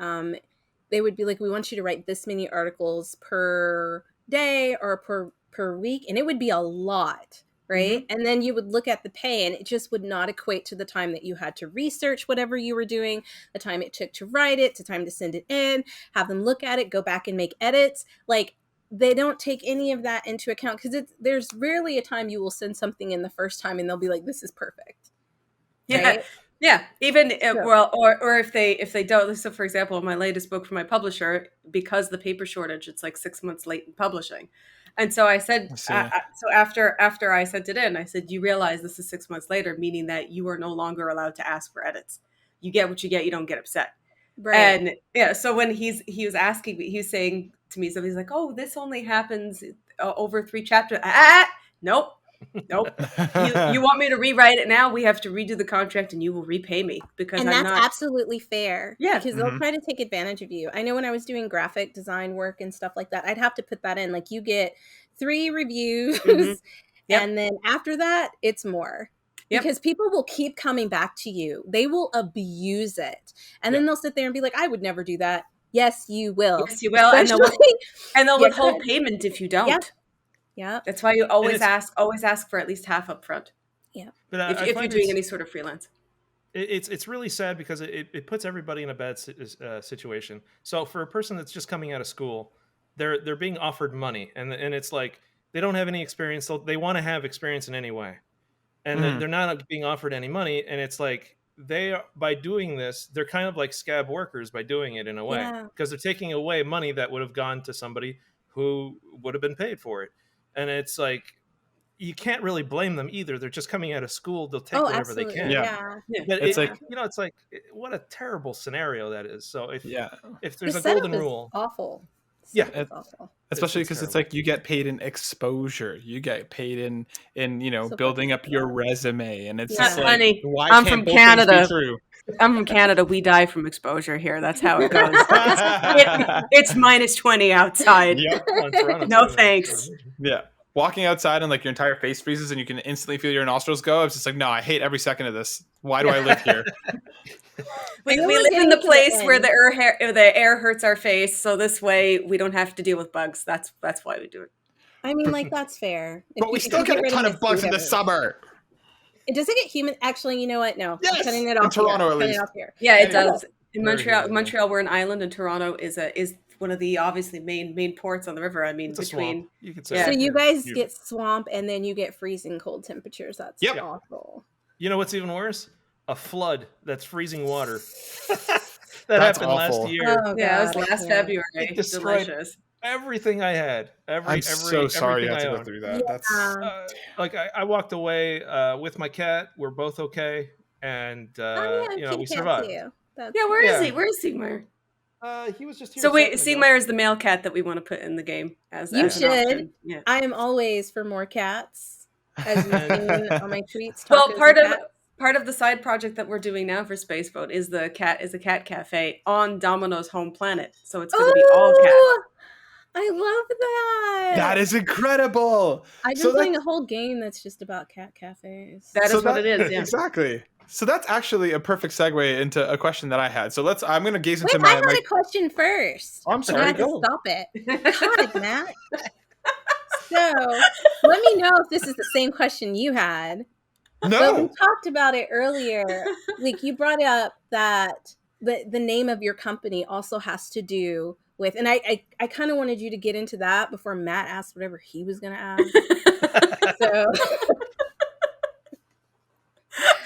they would be like, we want you to write this many articles per day or per week, and it would be a lot. Right. And then you would look at the pay, and it just would not equate to the time that you had to research whatever you were doing, the time it took to write it, the time to send it in, have them look at it, go back and make edits. Like, they don't take any of that into account, because there's rarely a time you will send something in the first time and they'll be like, this is perfect. Yeah. Right? Yeah. Even or if they don't. So for example, my latest book for my publisher, because the paper shortage, it's like 6 months late in publishing. And so I said, so after I sent it in, I said, you realize this is 6 months later, meaning that you are no longer allowed to ask for edits. You get what you get. You don't get upset. Right. And yeah, so when he was asking me, he was saying to me, so he's like, oh, this only happens over 3 chapters. Nope. You want me to rewrite it now? We have to redo the contract, and you will repay me, because that's absolutely fair. Yeah, because they'll try to take advantage of you. I know when I was doing graphic design work and stuff like that, I'd have to put that in, like, you get 3 reviews, and then after that, it's more. Because people will keep coming back to you. They will abuse it, and then they'll sit there and be like, "I would never do that." Yes, you will. Yes, you will, and they'll withhold payment if you don't. Yeah, that's why you always ask for at least half up front. Yeah, but if you're doing any sort of freelance, it's really sad, because it puts everybody in a bad situation. So for a person that's just coming out of school, they're being offered money, and it's like they don't have any experience. So they want to have experience in any way, and they're not being offered any money. And it's like, by doing this, they're kind of like scab workers by doing it in a way, because they're taking away money that would have gone to somebody who would have been paid for it. And it's like, you can't really blame them either. They're just coming out of school. They'll take whatever they can. Yeah. But it's like, it's like, what a terrible scenario that is. So if there's The a golden setup is rule, awful. It's awful. Especially because it's like you get paid in exposure, you get paid in So building up your resume, and it's Yeah. just like, Honey, why I'm can't from both things be Canada. true? I'm from Canada. We die from exposure here. That's how it goes. It's minus 20 outside. Yep. on Toronto, No too, thanks. Yeah. Walking outside and like your entire face freezes and you can instantly feel your nostrils go. It's just like, no, I hate every second of this. Why do I live here? We know live we're in getting the to the place where end. the air hurts our face, so this way we don't have to deal with bugs. That's why we do it. I mean, like, that's fair. But we still get a ton of bugs in the summer. Does it get humid? Actually, you know what? No. Yes! I'm cutting it In off Toronto, here. at Cutting least. it off here. Yeah, it Anyway. does. In Very Montreal, humid, Montreal, we're an island, and Toronto is one of the obviously main ports on the river. I mean, It's a between swamp. You could say. Yeah. So you guys You- get swamp and then you get freezing cold temperatures. That's Yep. awful. You know what's even worse? A flood that's freezing water. that That's happened awful. last year. Oh, yeah, it was God, I last can't. February. It destroyed Delicious. Everything I had. I'm so sorry you everything had to I go owned. through that. Yeah. That's Like I walked away with my cat. We're both okay, and Oh, yeah, we kitty cat survived. too. That's Yeah, where is Yeah. he? Where is Sigmar? He was just here. So a wait, second ago. Sigmar is the male cat that we want to put in the game as You an should. option. Yeah. I am always for more cats, as you've seen on my tweets. Well, tacos part and of cats. part of the side project that we're doing now for Space Boat is a cat cafe on Domino's home planet. So it's going to be all cats. Oh, I love that. that is incredible. I've been So playing that- a whole game that's just about cat cafes. That is So what that- it is. Yeah. Exactly. So that's actually a perfect segue into a question that I had. So I'm going to gaze Wait, into I my. had a question first. I'm You sorry. have to Go. stop it. God, Matt. So let me know if this is the same question you had. But we No. talked about it earlier. Like, you brought up that the name of your company also has to do with, and I kind of wanted you to get into that before Matt asked whatever he was going to ask. So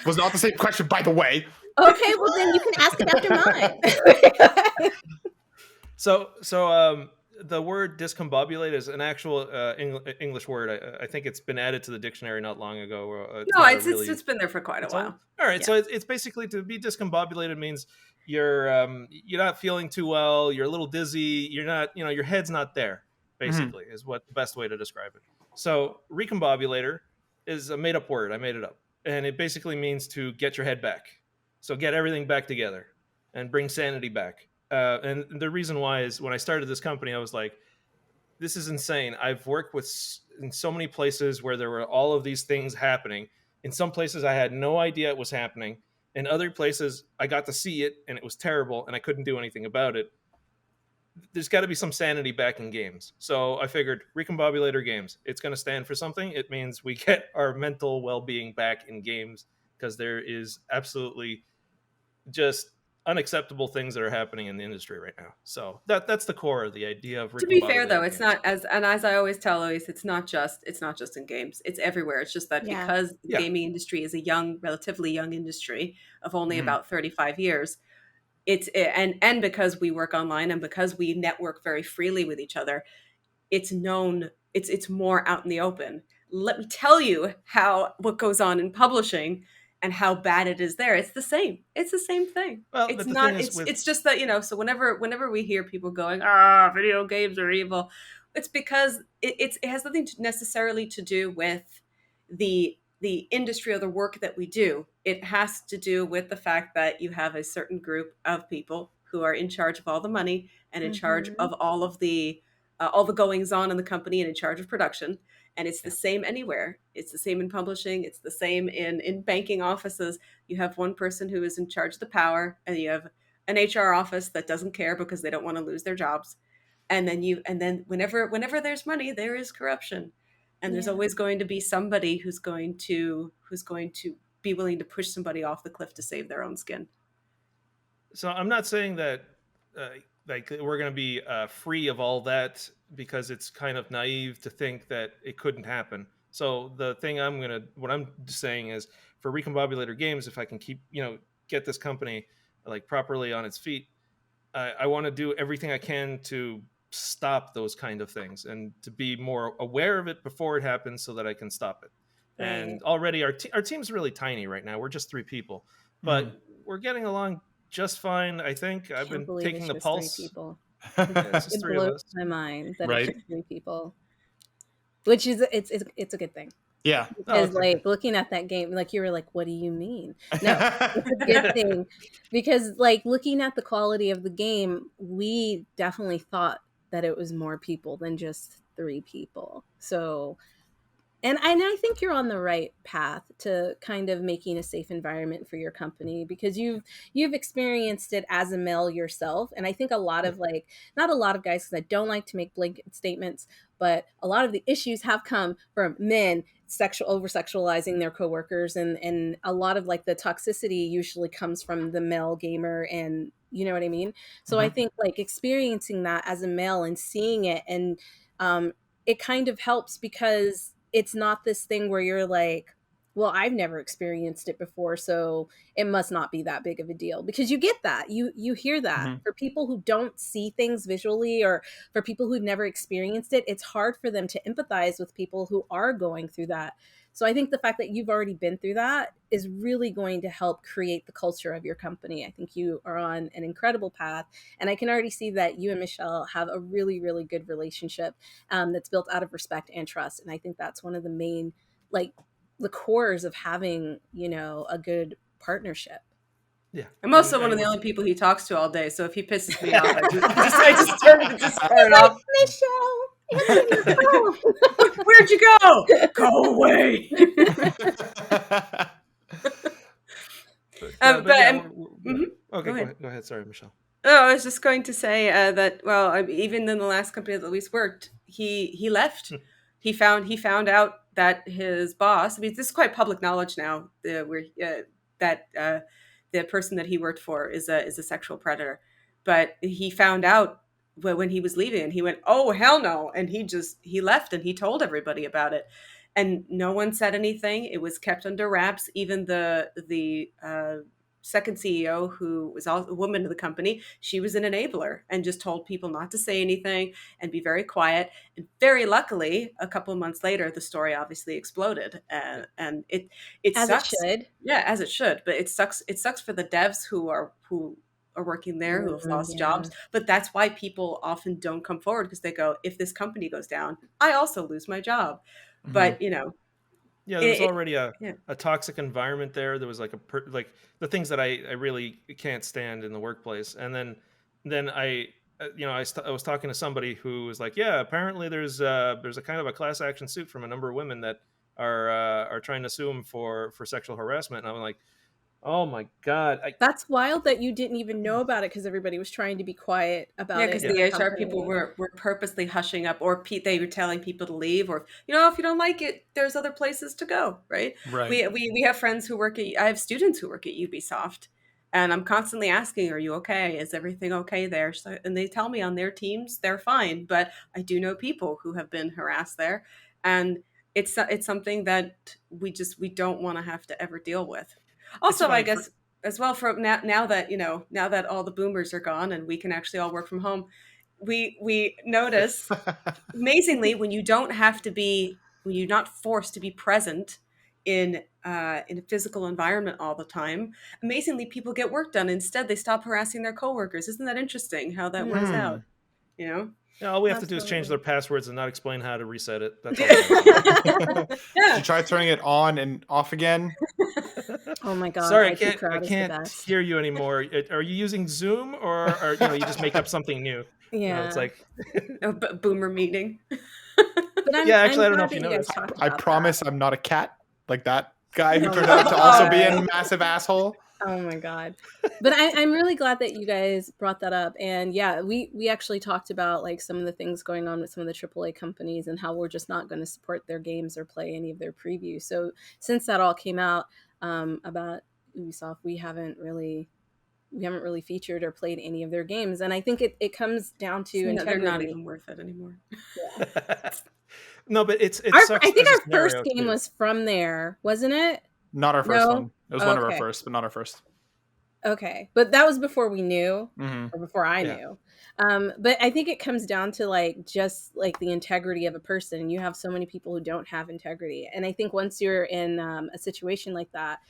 Was not the same question, by the way. okay, well then you can ask it after mine. So the word discombobulate is an actual English word. I think it's been added to the dictionary not long ago. No, it's been there for quite a while. All right, Yeah. so it's basically, to be discombobulated means you're not feeling too well. You're a little dizzy. You're not, your head's not there. Basically, is what the best way to describe it. So recombobulator is a made up word. I made it up, and it basically means to get your head back. So get everything back together and bring sanity back. And the reason why is when I started this company, I was like, this is insane. I've worked in so many places where there were all of these things happening. In some places, I had no idea it was happening. In other places, I got to see it, and it was terrible, and I couldn't do anything about it. There's got to be some sanity back in games. So I figured Recombobulator Games, it's going to stand for something. It means we get our mental well-being back in games, because there is absolutely just unacceptable things that are happening in the industry right now. So that's the core of the idea of. To be fair, though, it's games. not as I always tell Luis, it's not just in games. It's everywhere. It's just that because the gaming industry is a relatively young industry of only about 35 years. And because we work online and because we network very freely with each other, it's known. It's more out in the open. Let me tell you what goes on in publishing and how bad it is there. It's the same. It's the same thing. Well, it's but the not. thing is It's just that So whenever we hear people going, video games are evil, it's because it has nothing necessarily to do with the industry or the work that we do. It has to do with the fact that you have a certain group of people who are in charge of all the money and in charge of all the goings on in the company and in charge of production. And it's the same anywhere. It's the same in publishing. It's the same in banking offices. You have one person who is in charge of the power, and you have an HR office that doesn't care because they don't want to lose their jobs. And then whenever there's money, there is corruption. And there's always going to be somebody who's going to be willing to push somebody off the cliff to save their own skin. So I'm not saying that we're going to be free of all that, because it's kind of naive to think that it couldn't happen. So the thing what I'm saying is, for Recombobulator Games, if I can get this company like properly on its feet, I want to do everything I can to stop those kind of things and to be more aware of it before it happens so that I can stop it. Right. And already our team's really tiny right now. We're just 3 people, but we're getting along just fine. I think I've been taking the pulse. 3 people. Yeah, it's just It 3 of blows us. my mind that Right. it's just 3 people, which is it's a good thing. Yeah. Because like looking at that game, like you were like, what do you mean? No, it's a good thing, because like looking at the quality of the game, we definitely thought that it was more people than just 3 people. So and I think you're on the right path to kind of making a safe environment for your company, because you've experienced it as a male yourself. And I think a lot of like, not a lot of guys, because I don't like to make blanket statements, but a lot of the issues have come from men over sexualizing their coworkers, and a lot of like the toxicity usually comes from the male gamer, and you know what I mean? So I think like experiencing that as a male and seeing it, and it kind of helps, because it's not this thing where you're like, well, I've never experienced it before, so it must not be that big of a deal. Because you get that. You hear that. For people who don't see things visually, or for people who've never experienced it, it's hard for them to empathize with people who are going through that. So I think the fact that you've already been through that is really going to help create the culture of your company. I think you are on an incredible path. And I can already see that you and Michelle have a really, really good relationship that's built out of respect and trust. And I think that's one of the main, like, the cores of having, you know, a good partnership. Yeah. I'm also one of the only people he talks to all day, so if he pisses me off, I just turn it off. Michelle, where'd you go? Go away. Go ahead. Sorry, Michelle. Oh, I was just going to say that. Well, even in the last company that Luis worked, he left. he found out that his boss. I mean, this is quite public knowledge now. That the person that he worked for is a sexual predator, but he found out when he was leaving, and he went, "Oh hell no!" And he left, and he told everybody about it, and no one said anything. It was kept under wraps. Even the second CEO, who was also a woman of the company, she was an enabler and just told people not to say anything and be very quiet. And very luckily, a couple of months later, the story obviously exploded, and it as sucks. It should. Yeah, as it should. But it sucks. It sucks for the devs who are working there, who have lost jobs. But that's why people often don't come forward, because they go, if this company goes down, I also lose my job. But you know. Yeah, there was already a toxic environment there. There was like like the things that I really can't stand in the workplace. And then I was talking to somebody who was like, yeah, apparently there's a kind of a class action suit from a number of women that are trying to sue him for sexual harassment. And I'm like, oh my God. That's wild that you didn't even know about it, because everybody was trying to be quiet about it. Yeah, because the HR people were purposely hushing up, or they were telling people to leave, or, you know, if you don't like it, there's other places to go, right? We have friends who work I have students who work at Ubisoft, and I'm constantly asking, are you okay? Is everything okay there? So, and they tell me on their teams, they're fine, but I do know people who have been harassed there, and it's something that we don't want to have to ever deal with. Also, I guess as well, for now that all the boomers are gone and we can actually all work from home, we notice amazingly, when you're not forced to be present in a physical environment all the time, amazingly people get work done. Instead, they stop harassing their coworkers. Isn't that interesting how that works out? You know? Yeah, all we have to do is change their passwords and not explain how to reset it. That's all. Did you try turning it on and off again? Oh my God! Sorry, I can't hear you anymore. Are you using Zoom, or you just make up something new? Yeah, it's like a boomer meeting. But I don't know if you noticed. I promise I'm not a cat like that guy who turned out to also be a massive asshole. Oh my God. But I'm really glad that you guys brought that up. And yeah, we actually talked about like some of the things going on with some of the AAA companies and how we're just not going to support their games or play any of their previews. So since that all came out about Ubisoft, we haven't really featured or played any of their games. And I think it comes down to they're not even worth it anymore. Yeah. No, but it sucks. I think our first game was from there, wasn't it? Not our first one. It was one of our first, but not our first. Okay, but that was before we knew, or before I Yeah. knew. But I think it comes down to like just like the integrity of a person. You have so many people who don't have integrity, and I think once you're in a situation like that,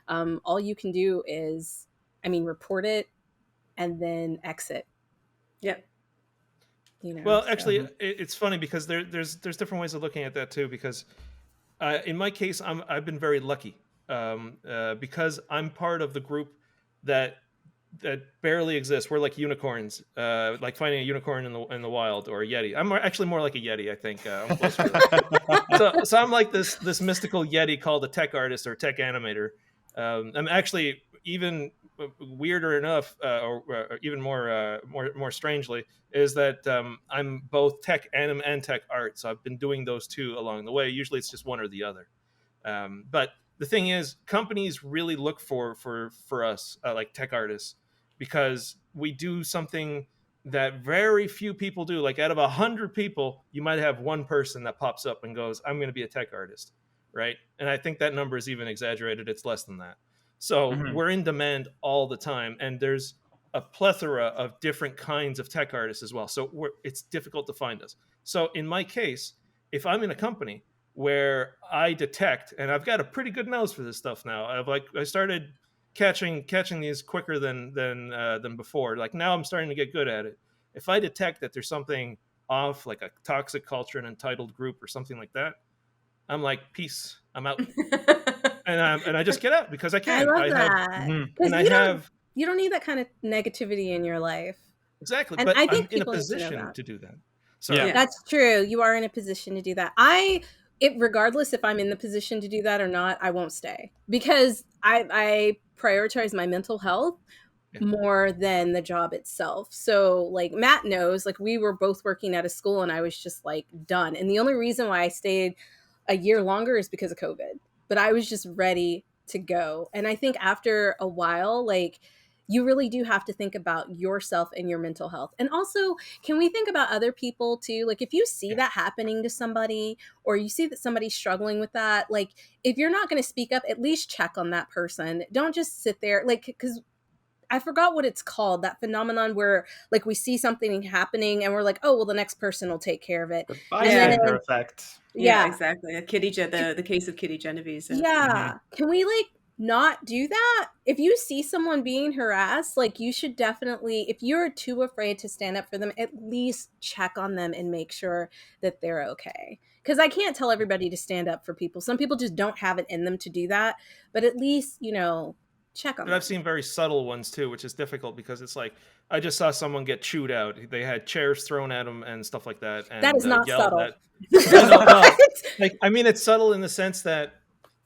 all you can do is, I mean, report it and then exit. Yeah. You know. Well, So. actually, it's funny because there's different ways of looking at that too. Because in my case, I've been very lucky because I'm part of the group that barely exists. We're like unicorns, like finding a unicorn in the wild or a yeti. I'm actually more like a yeti. I think I'm closer to that. So I'm like this mystical yeti called a tech artist or tech animator. I'm actually even weirder enough, or even more strangely, is that I'm both tech anim and tech art. So I've been doing those two along the way. Usually it's just one or the other. But the thing is, companies really look for us, like tech artists, because we do something that very few people do. Like out of 100 people, you might have one person that pops up and goes, "I'm going to be a tech artist," right? And I think that number is even exaggerated. It's less than that. So we're in demand all the time, and there's a plethora of different kinds of tech artists as well. So it's difficult to find us. So in my case, if I'm in a company where I detect, and I've got a pretty good nose for this stuff now. I started catching these quicker than before. Like now I'm starting to get good at it. If I detect that there's something off, like a toxic culture, an entitled group, or something like that, I'm like, peace, I'm out, and I just get out because I can. I love I have, that and because I have you don't need that kind of negativity in your life, exactly. and But I I'm think in a people need to know position that. to do that. Sorry. Yeah. That's true. You are in a position to do that. Regardless if I'm in the position to do that or not, I won't stay because I prioritize my mental health more than the job itself. So like Matt knows, like we were both working at a school and I was just like done. And the only reason why I stayed a year longer is because of COVID. But I was just ready to go. And I think after a while, like you really do have to think about yourself and your mental health. And also, can we think about other people too? Like if you see that happening to somebody or you see that somebody's struggling with that, like if you're not going to speak up, at least check on that person. Don't just sit there like because I forgot what it's called, that phenomenon where like we see something happening and we're like, oh, well, the next person will take care of it. The bystander effect. Yeah, Yeah, exactly. The case of Kitty Genovese. yeah. Can we like not do that? If you see someone being harassed, like you should definitely, if you're too afraid to stand up for them, at least check on them and make sure that they're okay. Because I can't tell everybody to stand up for people. Some people just don't have it in them to do that. But at least, check on But them. I've seen very subtle ones too, which is difficult because it's like I just saw someone get chewed out. They had chairs thrown at them and stuff like that. And That is not yelled subtle. at. I know, well, like I mean, it's subtle in the sense that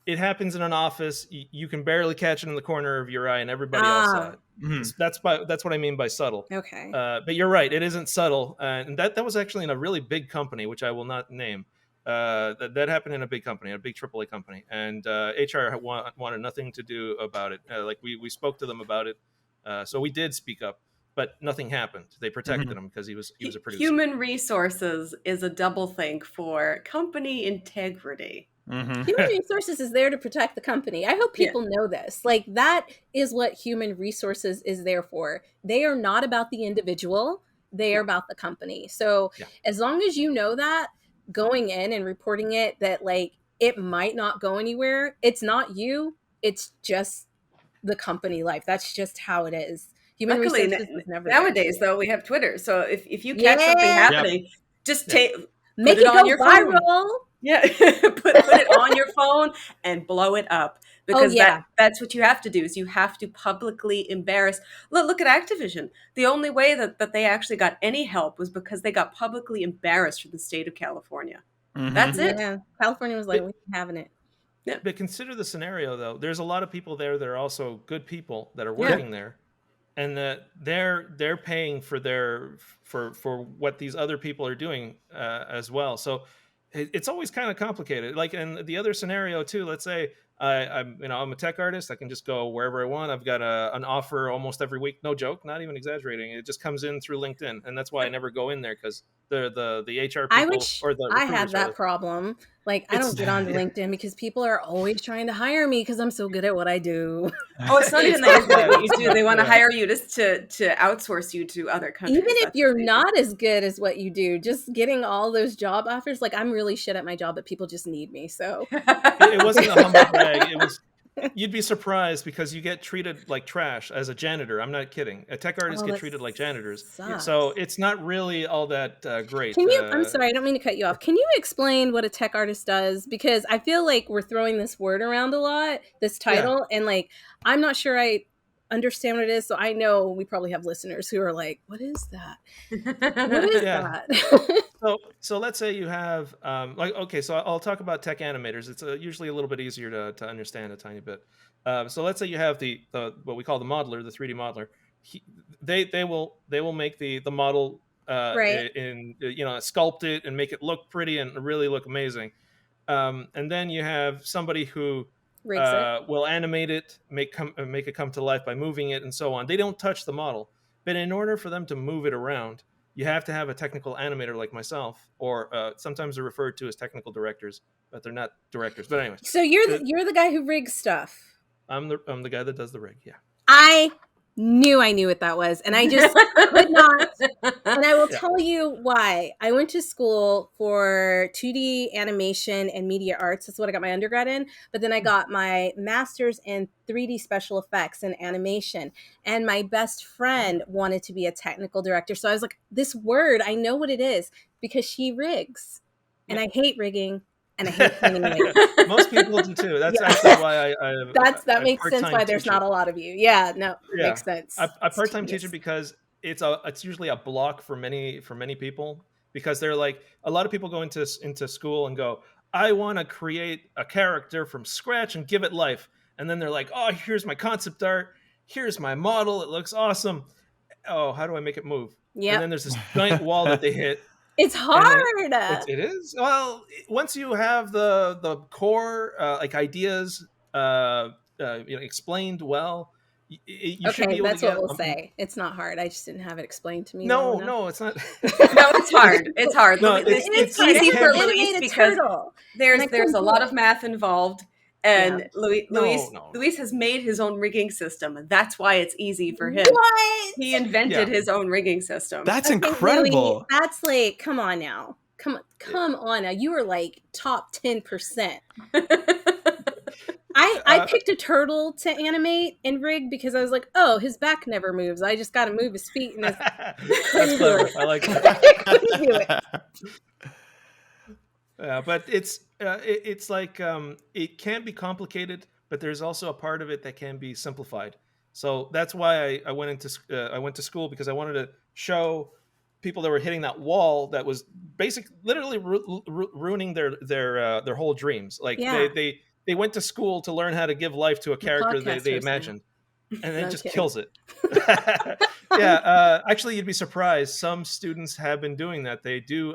it happens in an office. You can barely catch it in the corner of your eye, and everybody else saw it. That's what I mean by subtle. Okay. But you're right; it isn't subtle, and that was actually in a really big company, which I will not name. That happened in a big company, a big AAA company, and HR wanted nothing to do about it. Like we spoke to them about it, so we did speak up, but nothing happened. They protected him because he was a producer. Human resources is a double think for company integrity. Human resources is there to protect the company. I hope people know this. Like that is what human resources is there for. They are not about the individual. They are about the company. So as long as you know that going in and reporting it, that like it might not go anywhere. It's not you. It's just the company life. That's just how it is. Human Luckily, resources is never nowadays there. though we have Twitter. So if you catch something happening, just make it go viral. Yeah, put it on your phone and blow it up because that's what you have to do is you have to publicly embarrass. Look at Activision. The only way that they actually got any help was because they got publicly embarrassed from the state of California. That's it. Yeah. California was like, we ain't having it. Yeah. But consider the scenario though. There's a lot of people there that are also good people that are working there. And that they're paying for for what these other people are doing as well. So it's always kind of complicated. Like in the other scenario too, let's say I'm a tech artist. I can just go wherever I want. I've got an offer almost every week. No joke, not even exaggerating. It just comes in through LinkedIn, and that's why I never go in there, because the HR I people, wish or the I had recruiters that rather. problem. Like, I It's don't get onto yeah. LinkedIn because people are always trying to hire me because I'm so good at what I do. Oh, it's not even that you're good at what you do. They want to hire you just to outsource you to other countries. Even if That's you're crazy. not as good as what you do, just getting all those job offers, like, I'm really shit at my job, but people just need me. So It wasn't a humble brag. It was. You'd be surprised, because you get treated like trash as a janitor. I'm not kidding. Tech artists get treated like janitors. sucks. So it's not really all that great. Can you, I'm sorry, I don't mean to cut you off. Can you explain what a tech artist does? Because I feel like we're throwing this word around a lot, this title, and like, I'm not sure I understand what it is. So I know we probably have listeners who are like, what is that? What is that? So let's say you have so I'll talk about tech animators. It's usually a little bit easier to understand a tiny bit. So let's say you have the what we call the modeler, the 3D modeler. They will make the model Right. in sculpt it and make it look pretty and really look amazing. And then you have somebody who Rigs it. will animate it, make it come to life by moving it, and so on. They don't touch the model, but in order for them to move it around, you have to have a technical animator like myself, or sometimes they're referred to as technical directors, but they're not directors. But anyways, So you're the guy who rigs stuff. I'm the guy that does the rig. Yeah. I knew what that was, and I just could not. And I will tell you why. I went to school for 2D animation and media arts. That's what I got my undergrad in. But then I got my master's in 3D special effects and animation. And my best friend wanted to be a technical director. So I was like, this word, I know what it is, because she rigs. And I hate rigging. And I hate cleaning rigs. Most people do too. That's actually why that makes sense why there's not a lot of you. Yeah, no, makes sense. I part-time teach it because it's usually a block for many people, because they're like, a lot of people go into school and go, I want to create a character from scratch and give it life. And then they're like, oh, here's my concept art. Here's my model. It looks awesome. Oh, how do I make it move? Yeah. And then there's this giant wall that they hit. It's hard. It is. Well, once you have the core ideas explained well, you should be able that's to get. What we'll say. It's not hard. I just didn't have it explained to me. No, it's not. No, it's hard. It's hard. No, it's easy for Luis because there's a lot of math involved. And Luis has made his own rigging system. That's why it's easy for him. What? He invented his own rigging system. That's incredible. Louis, that's like, come on now. Come on now. You are like top 10%. I picked a turtle to animate and rig because I was like, oh, his back never moves. I just got to move his feet. And that's clever. I like that. Yeah, but it's like it can be complicated, but there's also a part of it that can be simplified. So that's why I went to school, because I wanted to show people that were hitting that wall that was literally ruining their whole dreams. Like they went to school to learn how to give life to a character they imagined, and then just kills it. Actually, you'd be surprised. Some students have been doing that. They do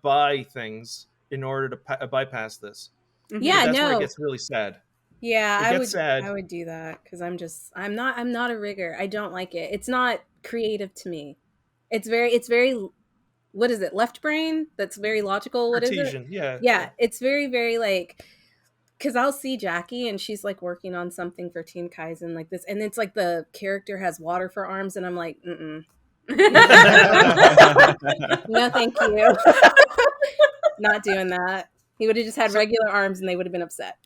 buy things in order to bypass this. Yeah, that's where it gets really sad. Yeah, I would do that because I'm not a rigger. I don't like it. It's not creative to me. It's very what is it? Left brain? That's very logical. What Cartesian, is it? Yeah. It's very, very like, because I'll see Jackie and she's like working on something for Team Kaizen like this, and it's like the character has water for arms, and I'm like, no, thank you. Not doing that. He would have just had regular arms and they would have been upset.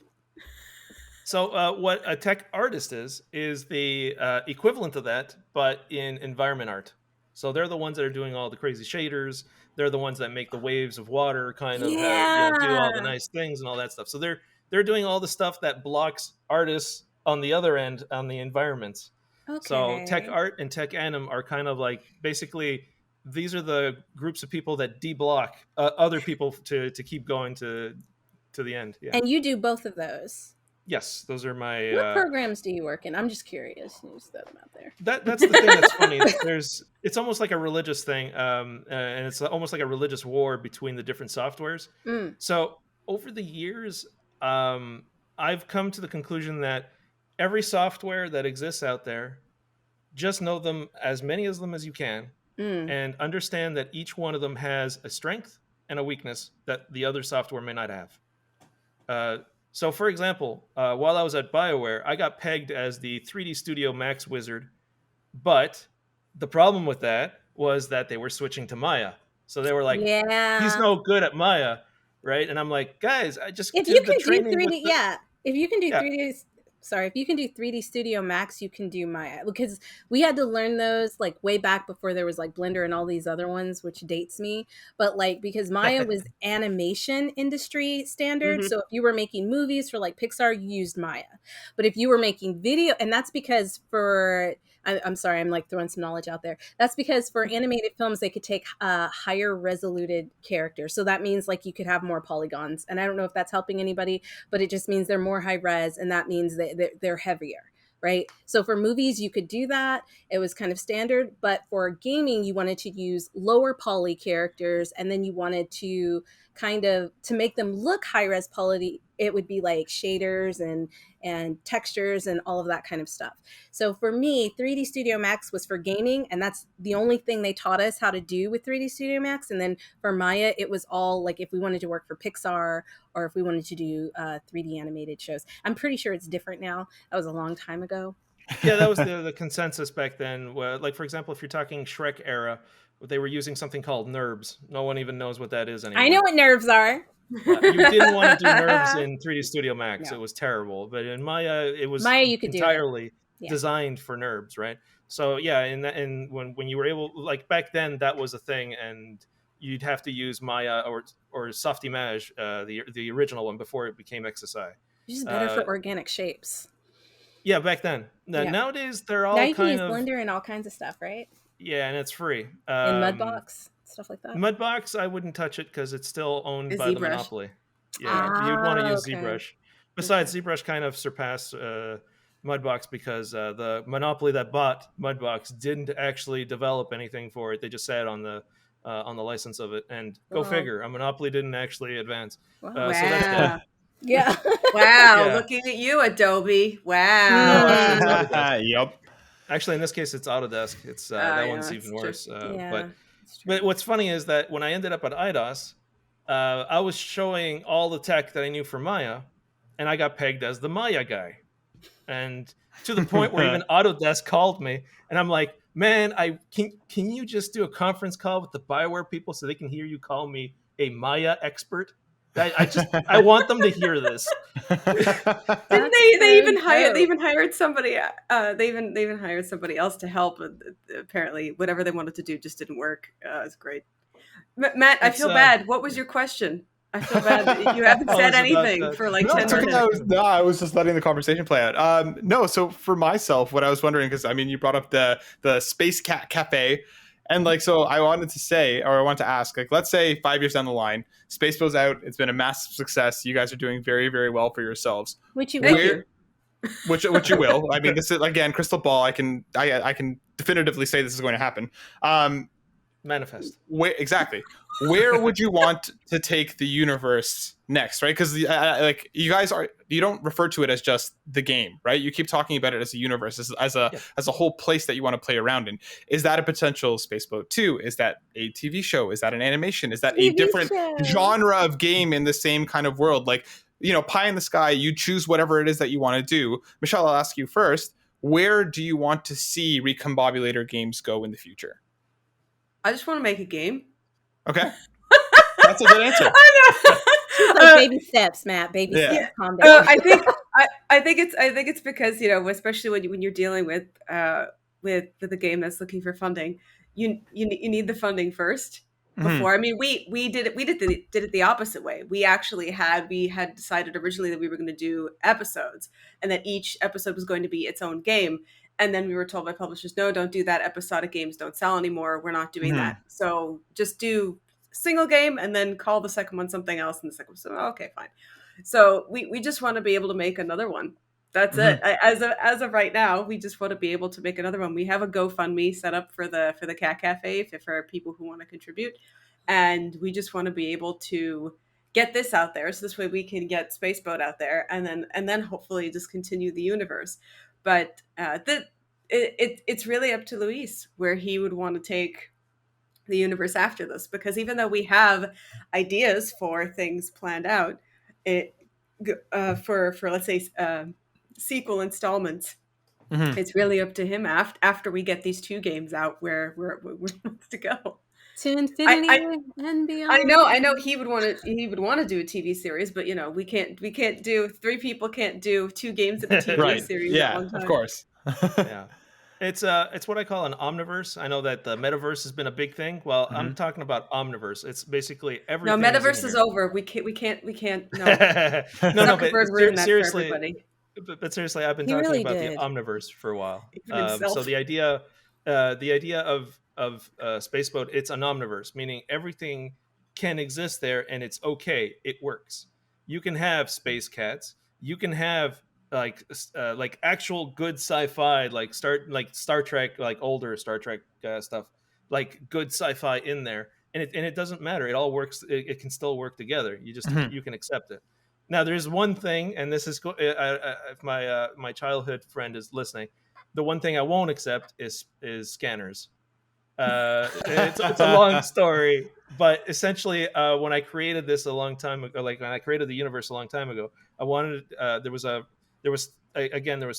So what a tech artist is the equivalent of that, but in environment art. So they're the ones that are doing all the crazy shaders. They're the ones that make the waves of water kind of do all the nice things and all that stuff. So they're doing all the stuff that blocks artists on the other end, on the environments. Okay. So tech art and tech anim are kind of like, basically, these are the groups of people that de-block other people to keep going to the end. Yeah. And you do both of those? Yes, those are my... What programs do you work in? I'm just curious. You just throw them out there. That's the thing that's funny. It's almost like a religious thing, and it's almost like a religious war between the different softwares. So over the years, I've come to the conclusion that every software that exists out there, just know them, as many of them as you can, and understand that each one of them has a strength and a weakness that the other software may not have. So, for example, while I was at BioWare, I got pegged as the 3D Studio Max wizard, but the problem with that was that they were switching to Maya. So they were like, he's no good at Maya, right? And I'm like, guys, I just If you did the can do training with 3D, the... if you can do Yeah. 3D, sorry, if you can do 3D Studio Max, you can do Maya, because we had to learn those like way back before there was like Blender and all these other ones, which dates me. But like, because Maya was animation industry standard. So if you were making movies for like Pixar, you used Maya. But if you were making video, and that's because for... I'm sorry, I'm like throwing some knowledge out there. That's because for animated films, they could take higher resoluted characters. So that means like you could have more polygons. And I don't know if that's helping anybody, but it just means they're more high res, and that means that they're heavier, right? So for movies, you could do that. It was kind of standard. But for gaming, you wanted to use lower poly characters, and then you wanted to kind of, to make them look high res poly, it would be like shaders and textures and all of that kind of stuff. So for me, 3D Studio Max was for gaming, and that's the only thing they taught us how to do with 3D Studio Max. And then for Maya, it was all like if we wanted to work for Pixar or if we wanted to do 3D animated shows. I'm pretty sure it's different now. That was a long time ago. Yeah, that was the consensus back then. Like, for example, if you're talking Shrek era, they were using something called NURBS. No one even knows what that is anymore. I know what nerves are. You didn't want to do NURBS in 3D Studio Max. No. It was terrible. But in Maya, it was Maya, you could entirely designed for NURBS, right? So yeah, and when you were able, like back then, that was a thing, and you'd have to use Maya or Softimage, the original one, before it became XSI. Which is better for organic shapes. Yeah, back then. Nowadays, they're all now you can kind use of Blender and all kinds of stuff, right? Yeah, and it's free. In Mudbox, stuff like that. Mudbox, I wouldn't touch it because it's still owned by the monopoly. Yeah, you'd want to use ZBrush. Besides, ZBrush kind of surpassed Mudbox because the monopoly that bought Mudbox didn't actually develop anything for it. They just sat on the license of it. And go figure, a monopoly didn't actually advance. Wow. So that's dead. Yeah. Wow. Yeah. Looking at you, Adobe. Wow. No, actually, it's Autodesk. Yep. Actually, in this case, it's Autodesk. It's that one's even worse. But what's funny is that when I ended up at IDOS, I was showing all the tech that I knew for Maya, and I got pegged as the Maya guy. And to the point where even Autodesk called me, and I'm like, man, can you just do a conference call with the BioWare people so they can hear you call me a Maya expert? I want them to hear this. Didn't they even hired somebody? They even hired somebody else to help. Apparently, whatever they wanted to do just didn't work. It's great. Matt, I feel bad. What was your question? I feel bad that you haven't said anything for like 10 minutes. I was just letting the conversation play out. No, so for myself, what I was wondering, because I mean, you brought up the Space Cat Cafe. And like, so I wanted to ask, like, let's say 5 years down the line, Space Boat's out. It's been a massive success. You guys are doing very, very well for yourselves. Which you will. Which you will. I mean, this is, again, crystal ball. I can definitively say this is going to happen. Manifest. Exactly. Where would you want to take the universe next, right? Because like you guys you don't refer to it as just the game, right? You keep talking about it as a universe, as a whole place that you want to play around in. Is that a potential Space Boat 2? Is that a TV show? Is that an animation? Is that a different genre of game in the same kind of world? Like, you know, pie in the sky, you choose whatever it is that you want to do. Michelle, I'll ask you first. Where do you want to see Recombobulator Games go in the future? I just want to make a game. Okay. That's a good answer. I know. She's like baby steps, Matt. Baby steps. Calm down. I think it's because, you know, especially when you're dealing with a game that's looking for funding, you need the funding first before. I mean, we did it the opposite way. We had decided originally that we were going to do episodes, and that each episode was going to be its own game. And then we were told by publishers, no, don't do that. Episodic games don't sell anymore. We're not doing that. So just do single game and then call the second one something else. And the second one, so okay, fine. So we just want to be able to make another one. That's it. As of right now, we just want to be able to make another one. We have a GoFundMe set up for the Cat Cafe for people who want to contribute. And we just want to be able to get this out there, so this way we can get Space Boat out there, and then hopefully just continue the universe. But it's really up to Luis where he would want to take the universe after this, because even though we have ideas for things planned out, it for let's say sequel installments, it's really up to him after we get these 2 games out where he wants to go. To infinity and beyond. I know he would want to do a TV series, but we can't do 3 people can't do 2 games of the TV series at one time. Of course. Yeah. It's what I call an omniverse. I know that the metaverse has been a big thing. Well, I'm talking about omniverse. It's basically everything. No, metaverse is over. We can't. No. No. But seriously, but seriously, I've been talking about the omniverse for a while. So the idea of Space Boat, it's an omniverse, meaning everything can exist there, and it's okay. It works. You can have space cats. You can have like actual good sci-fi, like Star Trek, like older Star Trek stuff, like good sci-fi in there, and it doesn't matter. It all works. It can still work together. You just you can accept it. Now, there's one thing, and this is if my childhood friend is listening, the one thing I won't accept is scanners. It's a long story, but essentially, when I created this a long time ago, like when I created the universe a long time ago, I wanted there was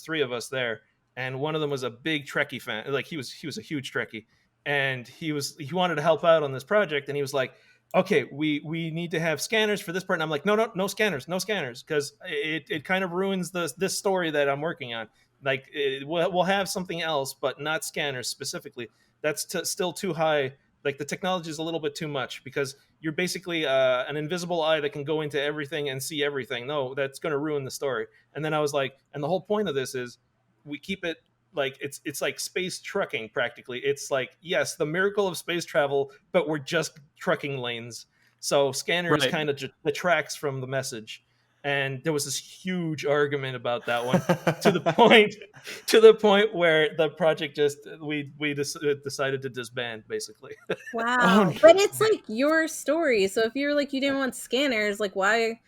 3 of us there, and one of them was a big Trekkie fan. Like he was a huge Trekkie, and he wanted to help out on this project, and he was like, okay, we need to have scanners for this part. And I'm like, no scanners, because it kind of ruins this story that I'm working on. Like we'll have something else, but not scanners specifically. That's still too high. Like the technology is a little bit too much, because you're basically an invisible eye that can go into everything and see everything. No, that's going to ruin the story. And then I was like, and the whole point of this is we keep it like it's like space trucking practically. It's like, yes, the miracle of space travel, but we're just trucking lanes. So scanners kind of detracts from the message. And there was this huge argument about that one to the point where the project we decided to disband, basically. Wow. But it's like your story. So if you're like, you didn't want scanners, like why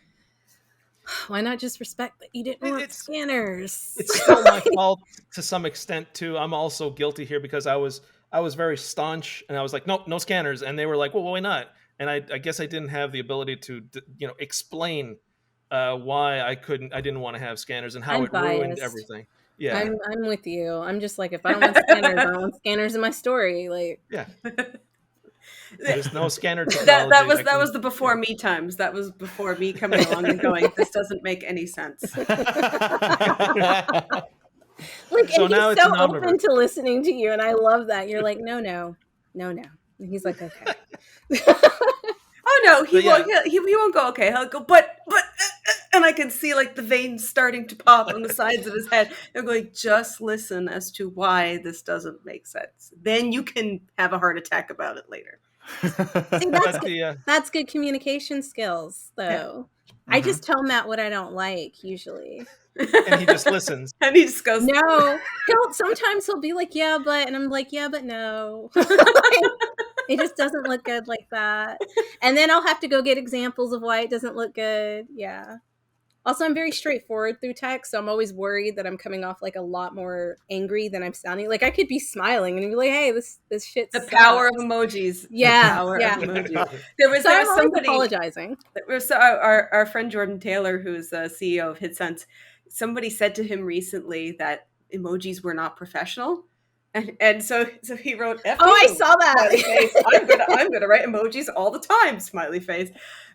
not just respect that you didn't want scanners? It's still my fault to some extent too. I'm also guilty here, because I was very staunch, and I was like, nope, no scanners. And they were like, well, why not? And I guess I didn't have the ability to explain why I didn't want to have scanners, and how ruined everything. Yeah, I'm with you. I'm just like, if I don't want scanners, I don't want scanners in my story. Like, yeah, there's no scanner technology. That was the before me times. That was before me coming along and going, this doesn't make any sense. Like, so and now he's so open to listening to you, and I love that. You're like, no. And he's like, okay. Oh no, he won't go. Okay, he'll go, but, and I can see like the veins starting to pop on the sides of his head. I'm going, just listen as to why this doesn't make sense. Then you can have a heart attack about it later. See, that's good communication skills, though. Yeah. I just tell Matt what I don't like usually. And he just listens. And he just goes, no. Sometimes he'll be like, yeah, but, and I'm like, yeah, but no. It just doesn't look good like that. And then I'll have to go get examples of why it doesn't look good. Yeah. Also, I'm very straightforward through text, so I'm always worried that I'm coming off like a lot more angry than I'm sounding. Like I could be smiling and be like, "Hey, this shit." The power of emojis. Yeah, the power of emojis. There was somebody apologizing. Our friend Jordan Taylor, who's the CEO of HitSense, somebody said to him recently that emojis were not professional. And so he wrote, F "Oh, I saw that." I'm gonna write emojis all the time, smiley face.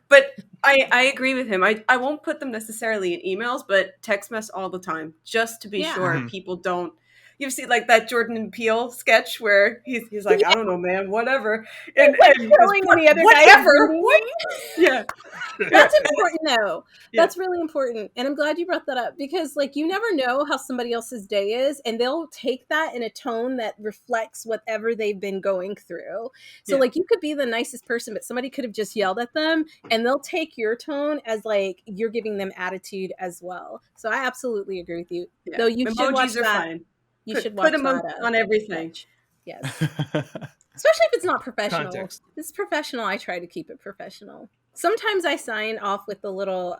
But I agree with him. I won't put them necessarily in emails, but text mess all the time, just to be sure people don't. You've seen like that Jordan Peele sketch where he's like, I don't know, man, whatever. And telling the other whatever. What? Yeah. That's important though. Yeah. That's really important. And I'm glad you brought that up, because like you never know how somebody else's day is, and they'll take that in a tone that reflects whatever they've been going through. So like you could be the nicest person, but somebody could have just yelled at them, and they'll take your tone as like you're giving them attitude as well. So I absolutely agree with you. Yeah. Though you emojis should watch are that. Fine. You should watch them on everything. Yes. Especially if it's not professional. Context. If it's professional, I try to keep it professional. Sometimes I sign off with the little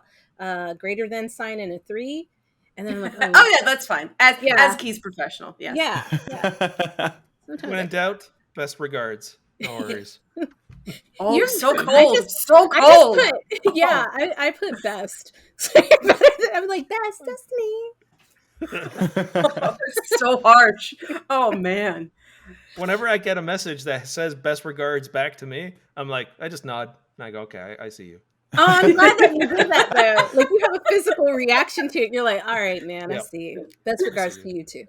greater than sign and a 3, and then I'm like, oh yeah, that's fine. As Key's professional, yes. Yeah. Sometimes when in doubt, best regards. No worries. Oh, You're so true. cold. So cold. I just put, I put best. So I'm like, best, that's me. It's so harsh. Oh man. Whenever I get a message that says best regards back to me, I'm like, I just nod and I go, okay, I see you. Oh, I'm glad that you did that though. Like you have a physical reaction to it. You're like, all right, man, I see you. Best regards to you too.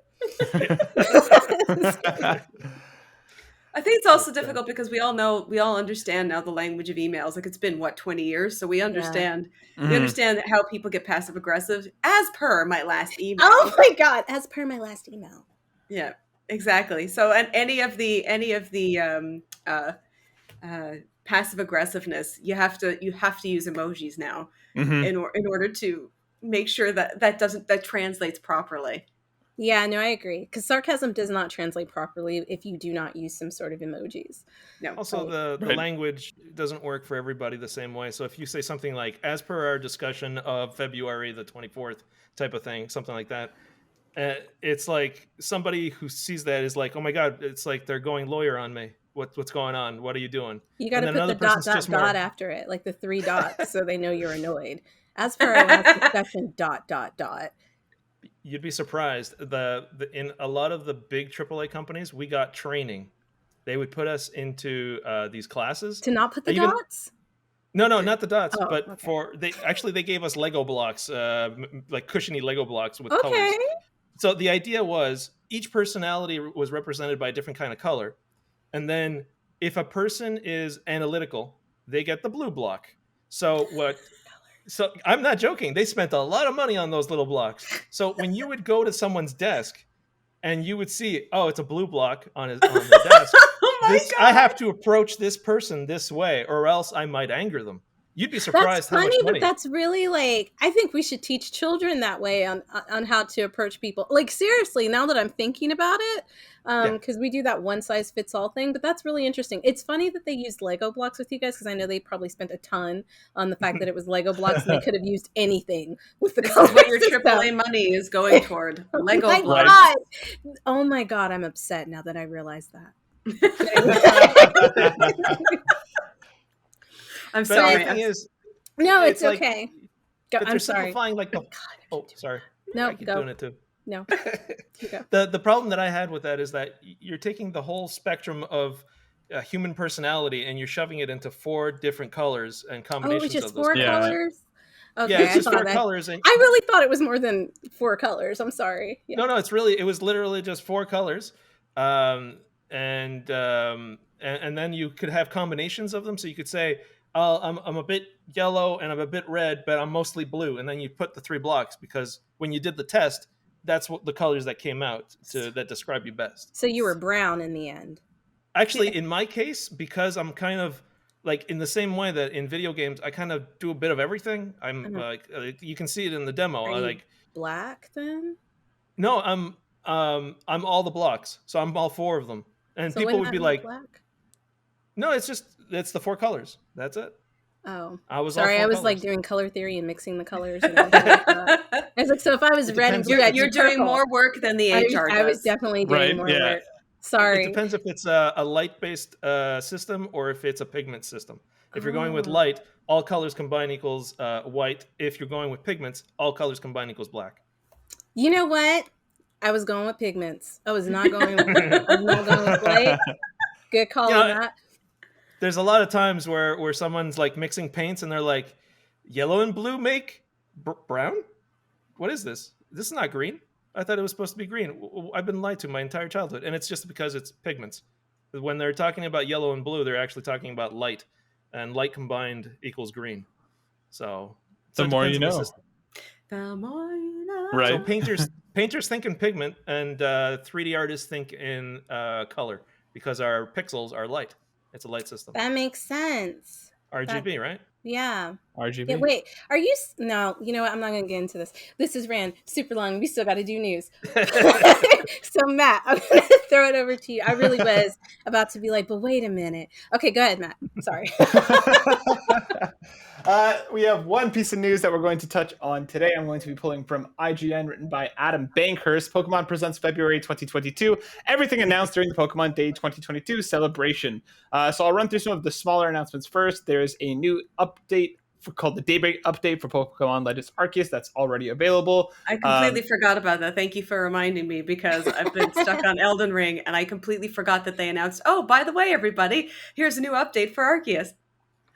I think it's also difficult because we all understand now the language of emails. Like it's been 20 years, so we understand. We understand how people get passive aggressive. As per my last email. Oh my god! As per my last email. Yeah, exactly. So, and any of the passive aggressiveness, you have to use emojis now in order to make sure that translates properly. Yeah, no, I agree. Because sarcasm does not translate properly if you do not use some sort of emojis. No. Also, the language doesn't work for everybody the same way. So if you say something like, as per our discussion of February the 24th type of thing, something like that, it's like somebody who sees that is like, oh my God, it's like they're going lawyer on me. What's going on? What are you doing? You got to put the dot after it, like the 3 dots, so they know you're annoyed. As per our last discussion, ... You'd be surprised. In a lot of the big AAA companies, we got training. They would put us into these classes to not put the dots. No, not the dots. They gave us Lego blocks, like cushiony Lego blocks with colors. So the idea was each personality was represented by a different kind of color, and then if a person is analytical, they get the blue block. So I'm not joking. They spent a lot of money on those little blocks. So when you would go to someone's desk and you would see, oh, it's a blue block on the desk. God. I have to approach this person this way or else I might anger them. You'd be surprised how much money. But that's really like, I think we should teach children that way on how to approach people. Like seriously, now that I'm thinking about it, because we do that one size fits all thing, but that's really interesting. It's funny that they used Lego blocks with you guys because I know they probably spent a ton on the fact that it was Lego blocks and they could have used anything with the colors. What your AAA money is going toward. Lego blocks. God. Oh my God, I'm upset now that I realize that. I'm sorry. No, it's okay. I'm sorry. Simplifying like the. Oh, sorry. No, I keep doing it too. No. The problem that I had with that is that you're taking the whole spectrum of human personality and you're shoving it into 4 different colors and combinations of those. 4 colors. Okay, yeah, it's just 4 colors. And I really thought it was more than 4 colors. I'm sorry. Yeah. No, it was literally just 4 colors. And then you could have combinations of them. So you could say, I'm a bit yellow and I'm a bit red, but I'm mostly blue. And then you put the 3 blocks because when you did the test, that's what the colors that came out that describe you best. So you were brown in the end. Actually, in my case, because I'm kind of like in the same way that in video games, I kind of do a bit of everything. I'm like, you can see it in the demo. Are you black then? No, I'm all the blocks. So I'm all 4 of them. And so people would be like, black? No, it's the 4 colors. That's it. Oh, I was like doing color theory and mixing the colors. And like I was like, so if I was red and blue, you're doing more work than the HR does. I was definitely doing more work. Sorry. It depends if it's a light-based system or if it's a pigment system. If you're going with light, all colors combined equals white. If you're going with pigments, all colors combined equals black. You know what? I was going with pigments. I was not going with light. Good call on that. There's a lot of times where someone's like mixing paints and they're like, yellow and blue make brown? What is this? This is not green. I thought it was supposed to be green. I've been lied to my entire childhood. And it's just because it's pigments. When they're talking about yellow and blue, they're actually talking about light. And light combined equals green. So the more you know. The more you know. Right. So painters think in pigment and 3D artists think in color because our pixels are light. It's a light system. That makes sense. RGB, right? Yeah. RGB. Yeah, wait, are you? No, you know what? I'm not going to get into this. This is ran super long. We still got to do news. So Matt, I'm going to throw it over to you. I really was about to be like, but wait a minute. Okay, go ahead, Matt. Sorry. We have one piece of news that we're going to touch on today. I'm going to be pulling from IGN, written by Adam Bankhurst. Pokemon presents February 2022. Everything announced during the Pokemon Day 2022 celebration. So I'll run through some of the smaller announcements first. There's a new update called the Daybreak Update for Pokemon Legends Arceus that's already available. I completely forgot about that. Thank you for reminding me, because I've been stuck on Elden Ring and I completely forgot that they announced, oh, by the way, everybody, here's a new update for Arceus.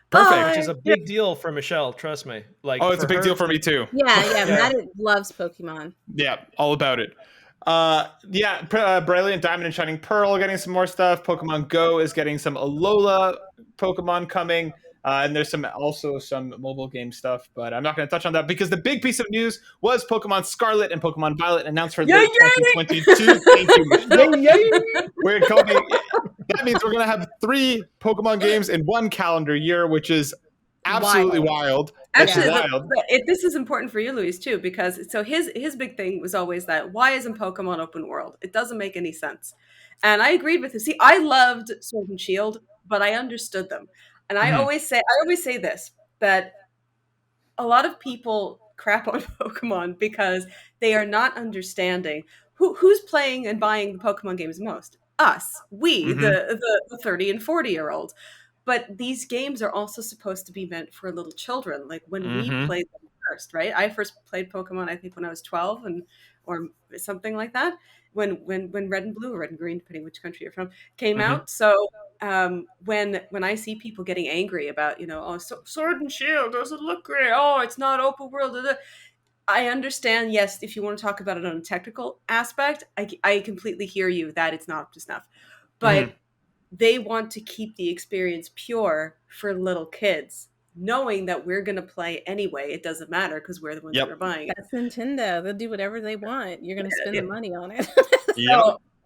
Perfect. Which is a big deal for Michelle, trust me. Like, oh, it's a big deal for me too. Yeah. Matt loves Pokemon. Yeah, all about it. Brilliant Diamond and Shining Pearl getting some more stuff. Pokemon Go is getting some Alola Pokemon coming. And there's also some mobile game stuff, but I'm not going to touch on that because the big piece of news was Pokemon Scarlet and Pokemon Violet announced for late 2022. Thank you, Michelle. We're coming. That means we're going to have 3 Pokemon games in one calendar year, which is absolutely wild. Actually, this is important for you, Luis, too, because his big thing was always that, why isn't Pokemon open world? It doesn't make any sense. And I agreed with him. See, I loved Sword and Shield, but I understood them. And I always say this, that a lot of people crap on Pokemon because they are not understanding who's playing and buying the Pokemon games most. Us, the 30 and 40-year-olds. But these games are also supposed to be meant for little children. Like when we played them first, right? I first played Pokemon, I think, when I was 12 or something like that. When Red and Blue or Red and Green, depending which country you're from, came out. So when I see people getting angry about, Sword and Shield doesn't look great. Oh, it's not open world. I understand, yes, if you want to talk about it on a technical aspect, I completely hear you that it's not up to snuff. But they want to keep the experience pure for little kids, knowing that we're going to play anyway. It doesn't matter because we're the ones that are buying it. That's Nintendo. They'll do whatever they want. You're going to spend the money on it.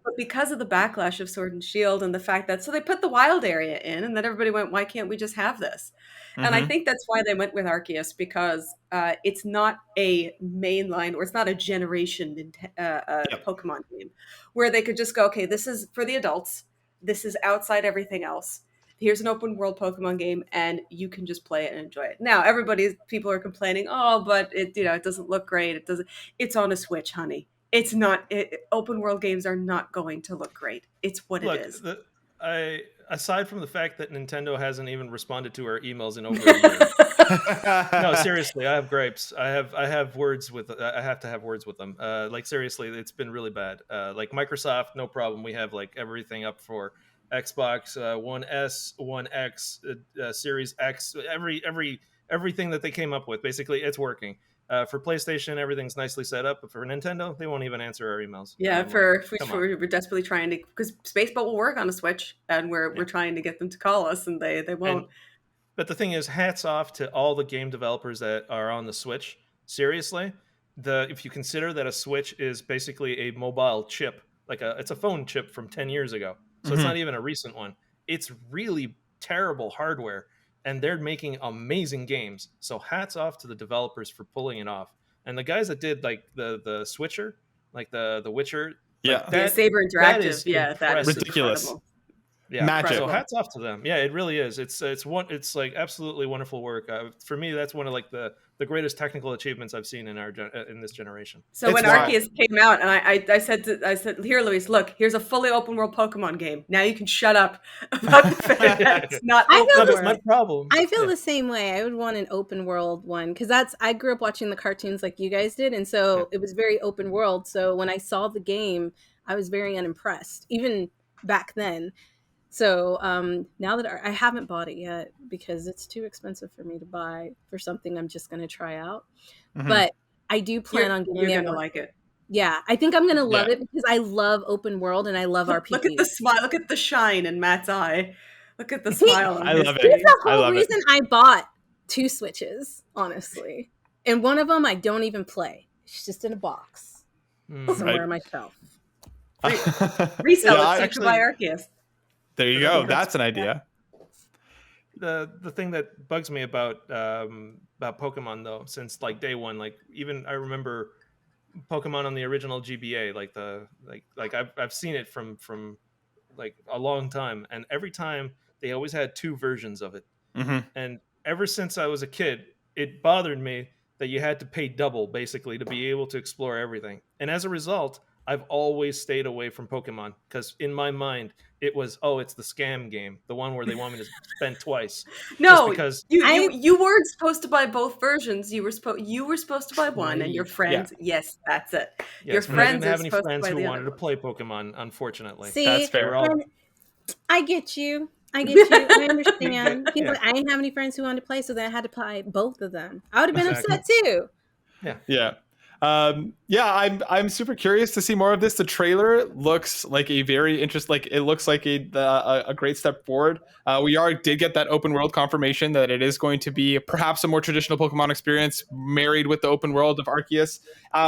But because of the backlash of Sword and Shield and the fact that, so they put the wild area in and then everybody went, why can't we just have this? And I think that's why they went with Arceus, because it's not a mainline, or it's not a generation Pokemon game where they could just go, okay, this is for the adults. This is outside everything else. Here's an open world Pokemon game and you can just play it and enjoy it. Now, people are complaining, oh, but it doesn't look great. It's on a Switch, honey. It's not, open world games are not going to look great. It's what it is. Aside from the fact that Nintendo hasn't even responded to our emails in over a year. No, seriously, I have gripes. I have words with. I have to have words with them. Like, seriously, it's been really bad. Like Microsoft, no problem. We have like everything up for Xbox One S, One X, Series X. Everything that they came up with, basically, it's working. For PlayStation, everything's nicely set up, but for Nintendo, they won't even answer our emails. Yeah, we're desperately trying to, because Space Boat will work on a Switch, and we're trying to get them to call us, and they won't. But the thing is, hats off to all the game developers that are on the Switch. Seriously, if you consider that a Switch is basically a mobile chip, it's a phone chip from 10 years ago, so it's not even a recent one. It's really terrible hardware. And they're making amazing games. So hats off to the developers for pulling it off. And the guys that did like the Switcher, like the Witcher, Saber Interactive, that is ridiculous. Incredible. Yeah, magic. So hats off to them. Yeah, it really is. It's like absolutely wonderful work. For me, that's one of like the greatest technical achievements I've seen in this generation. So when Arceus came out, and I said, here, Luis, look, here's a fully open world Pokemon game. Now you can shut up about the fact that it's not open world. My problem. I feel the same way. I would want an open world one because I grew up watching the cartoons like you guys did, and so it was very open world. So when I saw the game, I was very unimpressed, even back then. So now that I haven't bought it yet because it's too expensive for me to buy for something I'm just going to try out. But I do plan on getting it. You're going to like it. Yeah, I think I'm going to love it because I love open world and I love RPGs. Look at the smile. Look at the shine in Matt's eye. Look at the smile on his face. It's the whole reason I bought 2 Switches, honestly. And one of them I don't even play. It's just in a box somewhere on my shelf. Resell it so by Arceus. There you go. That's an idea. The thing that bugs me about Pokemon though, since like day one, like even I remember Pokemon on the original GBA, like I've seen it from like a long time, and every time they always had 2 versions of it. And ever since I was a kid, it bothered me that you had to pay double basically to be able to explore everything. And as a result, I've always stayed away from Pokemon, because in my mind it was, it's the scam game, the one where they want me to spend twice. No, because you weren't supposed to buy both versions. You were supposed to buy one, and your friends. Yeah. Yes, that's it. Yes, your friends. I didn't have any friends who wanted to play Pokemon. Unfortunately, See, that's fair. I get you. I understand. He's like, I didn't have any friends who wanted to play, so then I had to play both of them. I would have been upset too. Yeah. I'm super curious to see more of this. The trailer looks like a very interesting, like it looks like a great step forward. We did get that open world confirmation that it is going to be perhaps a more traditional Pokemon experience married with the open world of Arceus.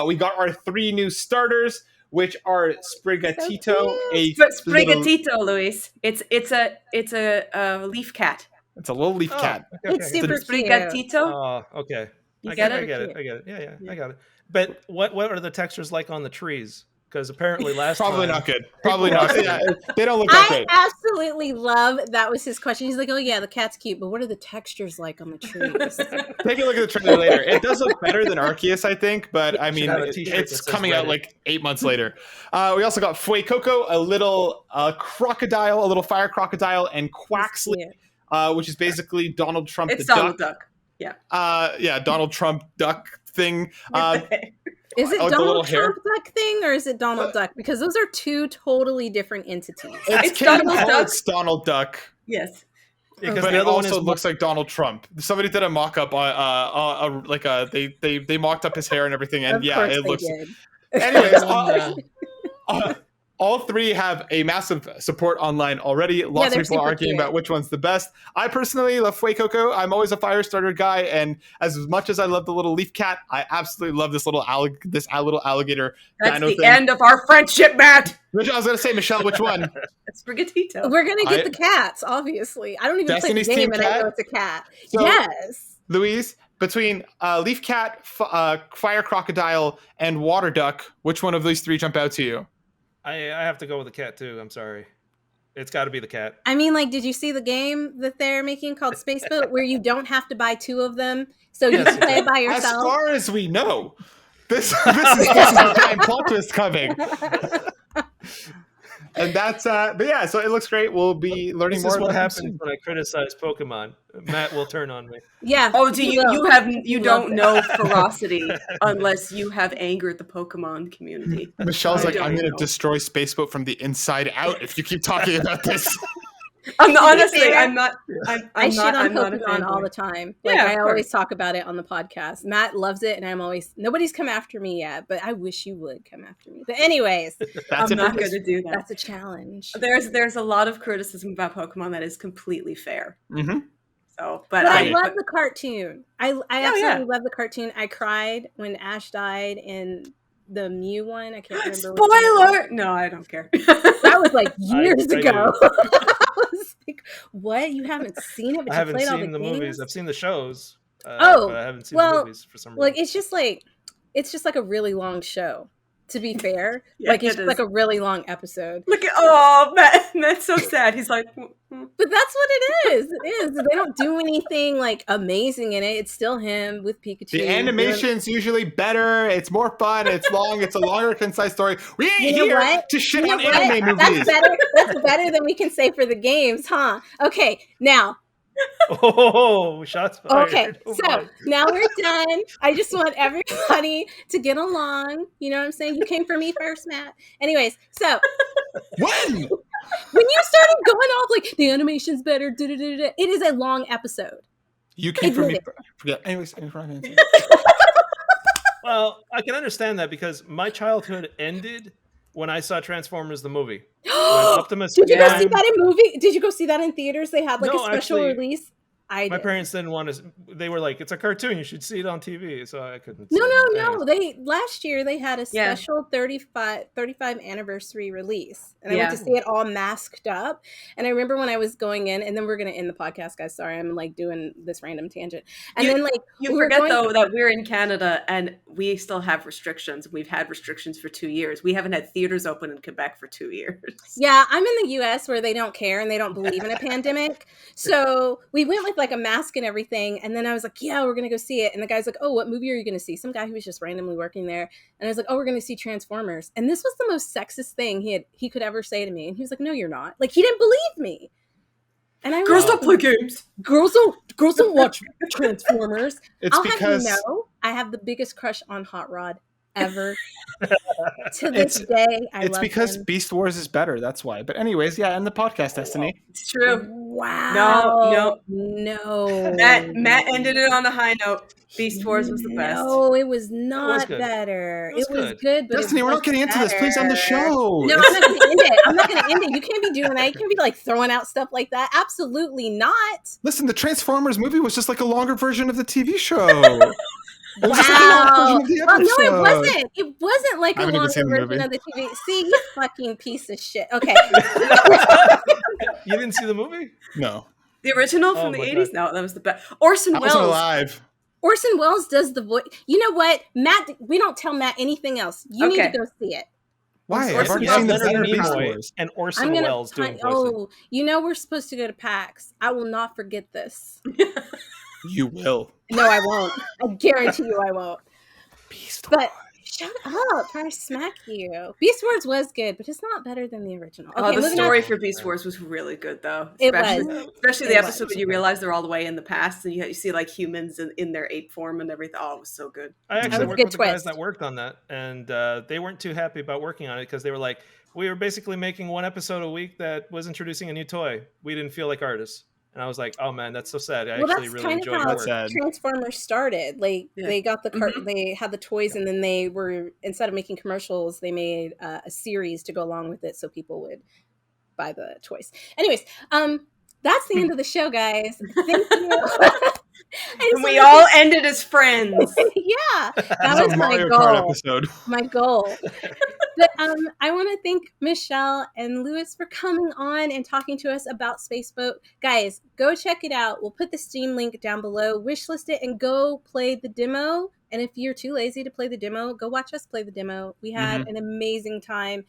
We got our 3 new starters, which are Sprigatito, Sprigatito, Luis. It's a leaf cat. It's a little leaf cat. Okay. It's super cute. Sprigatito. Oh, okay. You get it? I get it. Yeah, I got it. But what are the textures like on the trees? Because apparently probably not good. Probably not. Yeah, they don't look that great. I absolutely love that was his question. He's like, "Oh yeah, the cat's cute, but what are the textures like on the trees?" Take a look at the trailer later. It does look better than Arceus, I think, but I mean, it's coming out like 8 months later. We also got Fuecoco, a little crocodile, a little fire crocodile, and Quaxley, which is basically Donald Trump. It's Donald Duck. Yeah. Donald Trump duck thing. Is it Donald Trump duck thing, or is it Donald Duck? Because those are 2 totally different entities. It's Donald Duck. It's Donald Duck. Yes. But it also looks like Donald Trump. Somebody did a mock-up they mocked up his hair and everything, and it looks. Anyways, all 3 have a massive support online already. Lots of people are arguing about which one's the best. I personally love Fuecoco. I'm always a fire starter guy, and as much as I love the little leaf cat, I absolutely love this little alligator. That's the end of our friendship, Matt. Which I was going to say, Michelle, which one? It's Sprigatito. We're going to get the cats, obviously. I don't even Destiny's play the game, Team and cat? I know it's a cat. So, yes. Louise, between leaf cat, fire crocodile, and water duck, which one of these 3 jump out to you? I have to go with the cat too. I'm sorry. It's got to be the cat. I mean, like, did you see the game that they're making called Space Boat, where you don't have to buy 2 of them, so you can play it by yourself? As far as we know, this is a giant plot twist coming. And that's but yeah, so it looks great. We'll be learning more. This is what happens when I criticize Pokemon. Matt will turn on me. Yeah. Oh, you don't know ferocity unless you have angered the Pokemon community. Michelle's like, I'm going to destroy Space Boat from the inside out if you keep talking about this. I'm not a fan. I shit on Pokemon all the time. Like, I always talk about it on the podcast. Matt loves it, and nobody's come after me yet, but I wish you would come after me. But anyways, I'm not going to do that. That's a challenge. There's a lot of criticism about Pokemon that is completely fair. Mm-hmm. So, but I love the cartoon. I absolutely love the cartoon. I cried when Ash died in the Mew one. I can't remember. Spoiler! No, I don't care. That was like years ago. I was like, what? You haven't seen it? But I haven't played all seen the movies. I've seen the shows. But I haven't seen the movies for some reason. Like it's just like a really long show. To be fair, like it's like a really long episode. Look at Matt's so sad. He's like, but that's what it is. It is. They don't do anything like amazing in it. It's still him with Pikachu. The animation's usually better. It's more fun. It's long. It's a longer, concise story. We ain't here to shit on anime movies. That's better than we can say for the games, huh? Okay, now. Oh, shots fired. Okay, so now we're done. I just want everybody to get along. You know what I'm saying? You came for me first, Matt. Anyways, so when you started going off like the animation's better, it is a long episode. You came for me. Forget. Anyways, well, I can understand that because my childhood ended when I saw Transformers the movie. Did you go see that in movie? Did you go see that in theaters? They had like a special release. My parents didn't want to. They were like, "It's a cartoon. You should see it on TV." So I couldn't. No. Last year they had a special 35 anniversary release, and I went to see it all masked up. And I remember when I was going in, and then we're gonna end the podcast, guys. Sorry, I'm like doing this random tangent. And then like you forget though that we're in Canada and we still have restrictions. We've had restrictions for 2 years. We haven't had theaters open in Quebec for 2 years. Yeah, I'm in the U.S. where they don't care and they don't believe in a pandemic. So we went with like a mask and everything, and then I was like, "Yeah, we're gonna go see it." And the guy's like, "Oh, what movie are you gonna see?" Some guy who was just randomly working there, and I was like, "Oh, we're gonna see Transformers." And this was the most sexist thing he could ever say to me. And he was like, "No, you're not." Like, he didn't believe me. And I girls don't play games. Girls don't watch Transformers. It's because have you know, I have the biggest crush on Hot Rod ever. To this day, it's because him. Beast Wars is better. That's why. But anyways, yeah, and the podcast Destiny. It's true. Wow. No. Matt ended it on a high note. Beast Wars was the best. No, it was not better. It was good, but Destiny, we're not getting into this. Please end the show. No, I'm not going to end it. I'm not going to end it. You can't be doing that. You can't be like throwing out stuff like that. Absolutely not. Listen, the Transformers movie was just like a longer version of the TV show. Wow. No, it wasn't. It wasn't like a longer version of the TV. See, you fucking piece of shit. Okay. You didn't see the movie? No. The original from the 80s? No, that was the best. Orson Welles. I wasn't alive. Orson Welles does the voice. You know what? Matt, we don't tell Matt anything else. You need to go see it. Why? I've already seen the better Beast Wars. And Orson Welles doing voicing. Oh, you know we're supposed to go to PAX. I will not forget this. You will. No, I won't. I guarantee you I won't. Beast Wars. But shut up, or I smack you. Beast Wars was good, but it's not better than the original. Okay, the story for Beast Wars was really good, though. Especially the episode when you realize they're all the way in the past, and you see like humans in their ape form and everything. Oh, it was so good. I actually worked with the guys that worked on that, and they weren't too happy about working on it because they were like, we were basically making one episode a week that was introducing a new toy. We didn't feel like artists. And I was like, "Oh man, that's so sad." I actually really enjoyed it. That's Transformers started. Like they got the they had the toys, and then they were, instead of making commercials, they made a series to go along with it, so people would buy the toys. Anyways, that's the end of the show, guys. Thank you. And we all ended as friends. Yeah, that was my goal. My goal. But I want to thank Michelle and Lewis for coming on and talking to us about Space Boat. Guys, go check it out. We'll put the Steam link down below. Wishlist it and go play the demo. And if you're too lazy to play the demo, go watch us play the demo. We had an amazing time.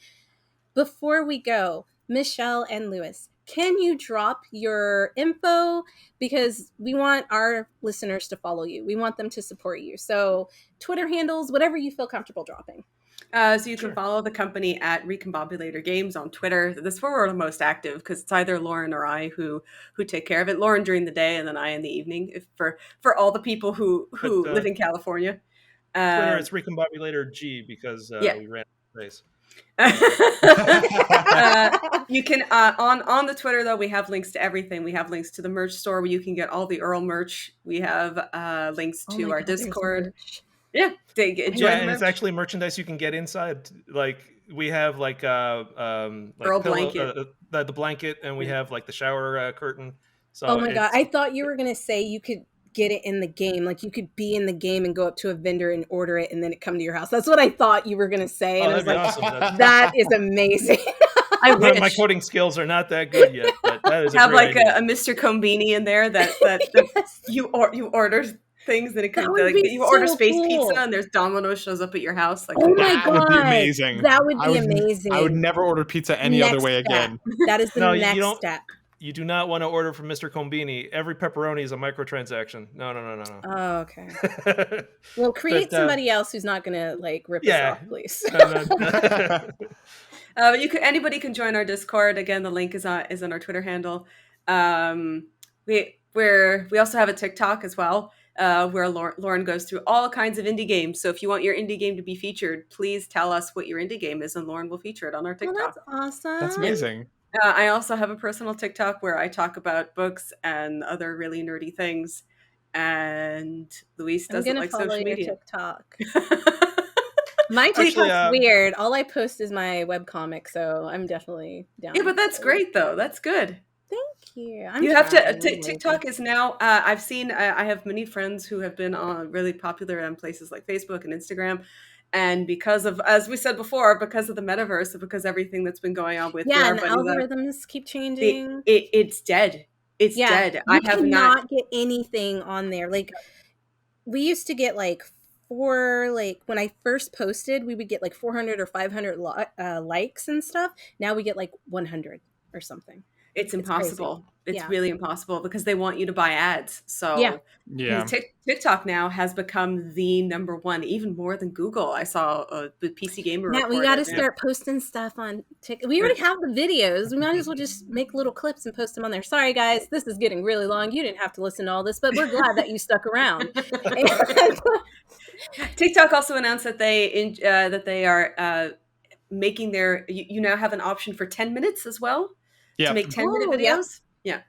Before we go, Michelle and Lewis, can you drop your info? Because we want our listeners to follow you. We want them to support you. So Twitter handles, whatever you feel comfortable dropping. So you can follow the company at Recombobulator Games on Twitter. That's where we're the most active because it's either Lauren or I who take care of it. Lauren during the day and then I in the evening for all the people who live in California. Twitter, it's Recombobulator G because we ran the place. You can on the Twitter though we have links to everything. We have links to the merch store where you can get all the Earl merch. We have links to our Discord. Yeah, and it's actually merchandise you can get inside. Like we have like Earl blanket, the blanket, and we have like the shower curtain. So oh my god, I thought you were gonna say you could get it in the game. Like you could be in the game and go up to a vendor and order it, and then it come to your house. That's what I thought you were gonna say. And I was like, awesome. That is amazing. I wish. My coding skills are not that good yet, but that is have like idea. a Mr. Combini in there that yes. you order things that it could like you order space pizza and there's Domino's shows up at your house. Like, oh my god, would be amazing. That would be amazing. I would never order pizza any other way again. That is the next step. You do not want to order from Mr. Combini. Every pepperoni is a microtransaction. No. Oh, okay. Well, create somebody else who's not going to like rip us off, please. Anybody can join our Discord. Again, the link is on our Twitter handle. We also have a TikTok as well, where Lauren goes through all kinds of indie games. So if you want your indie game to be featured, please tell us what your indie game is, and Lauren will feature it on our TikTok. Oh, that's awesome. That's amazing. I also have a personal TikTok where I talk about books and other really nerdy things. And Luis doesn't like social media. TikTok. My TikTok's weird. All I post is my webcomic, so I'm definitely down. Yeah, but that's great though. That's good. Thank you. I'm You have to. trying. I'm TikTok working. is now. I've seen. I have many friends who have been really popular on places like Facebook and Instagram, and because of, as we said before, because of the metaverse, and because everything that's been going on with Yeah, and the everybody, algorithms keep changing. it's dead. It's Yeah, dead. I you have not. cannot get anything on there. Like we used to get like when I first posted, we would get like 400 or 500 likes and stuff. Now we get like 100 or something. It's It's crazy. impossible. It's Yeah. really impossible because they want you to buy ads. Yeah. So Yeah. TikTok now has become the number one, even more than Google. I saw the PC Gamer Matt, we report. got to start posting stuff on TikTok. We already have the videos. We might as well just make little clips and post them on there. Sorry, guys, this is getting really long. You didn't have to listen to all this, but we're glad that you stuck around. TikTok also announced that they are making their. You now have an option for 10 minutes as well to make 10-minute videos. Yep.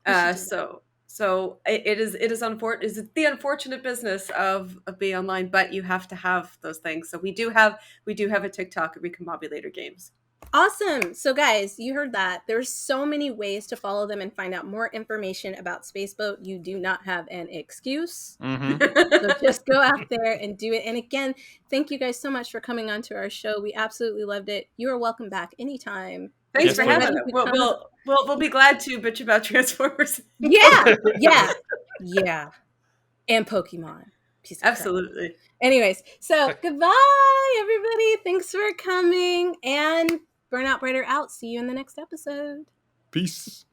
Yeah. So it is the unfortunate business of being online, but you have to have those things. So we do have a TikTok at Recombobulator Games. Awesome. So guys, you heard that. There's so many ways to follow them and find out more information about Space Boat. You do not have an excuse. So just go out there and do it. And again, thank you guys so much for coming on to our show. We absolutely loved it. You are welcome back anytime. Thanks for having us. We'll be glad to bitch about Transformers. Yeah. And Pokemon. Absolutely. Anyways, so goodbye, everybody. Thanks for coming. And Burnout Brighter out. See you in the next episode. Peace.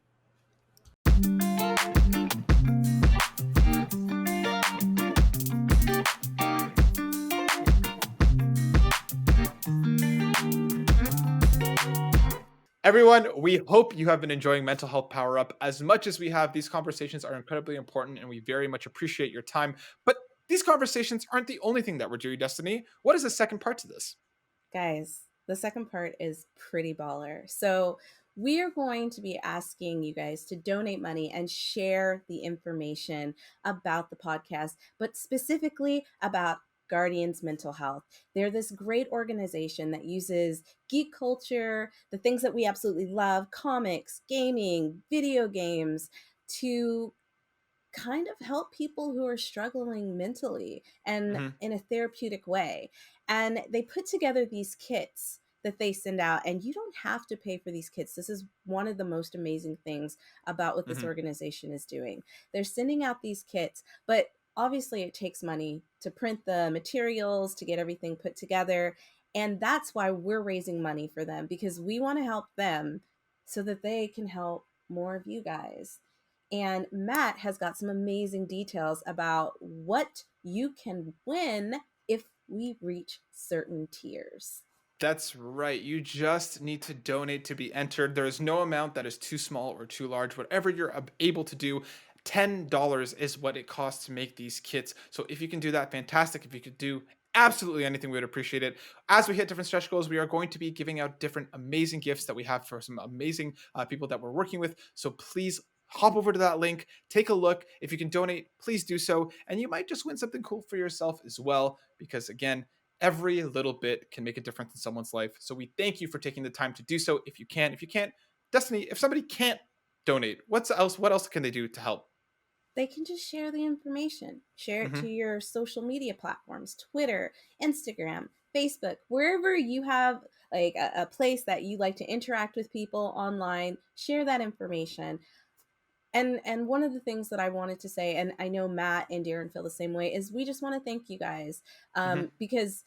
Everyone, we hope you have been enjoying Mental Health Power Up as much as we have. These conversations are incredibly important and we very much appreciate your time. But these conversations aren't the only thing that we're doing, Destiny. What is the second part to this? Guys, the second part is pretty baller. So we are going to be asking you guys to donate money and share the information about the podcast, but specifically about Guardians Mental Health. They're this great organization that uses geek culture, the things that we absolutely love, comics, gaming, video games, to kind of help people who are struggling mentally and in a therapeutic way. And they put together these kits that they send out, and you don't have to pay for these kits. This is one of the most amazing things about what this organization is doing. They're sending out these kits, but obviously it takes money to print the materials, to get everything put together. And that's why we're raising money for them, because we want to help them so that they can help more of you guys. And Matt has got some amazing details about what you can win if we reach certain tiers. That's right. You just need to donate to be entered. There is no amount that is too small or too large. Whatever you're able to do, $10 is what it costs to make these kits. So if you can do that, fantastic. If you could do absolutely anything, we would appreciate it. As we hit different stretch goals, we are going to be giving out different amazing gifts that we have for some amazing people that we're working with. So please hop over to that link, take a look. If you can donate, please do so. And you might just win something cool for yourself as well, because again, every little bit can make a difference in someone's life. So we thank you for taking the time to do so. If you can't, Destiny, if somebody can't donate, what else can they do to help? They can just share the information. Share it to your social media platforms, Twitter, Instagram, Facebook, wherever you have like a place that you like to interact with people online, share that information. And one of the things that I wanted to say, and I know Matt and Darren feel the same way, is we just want to thank you guys because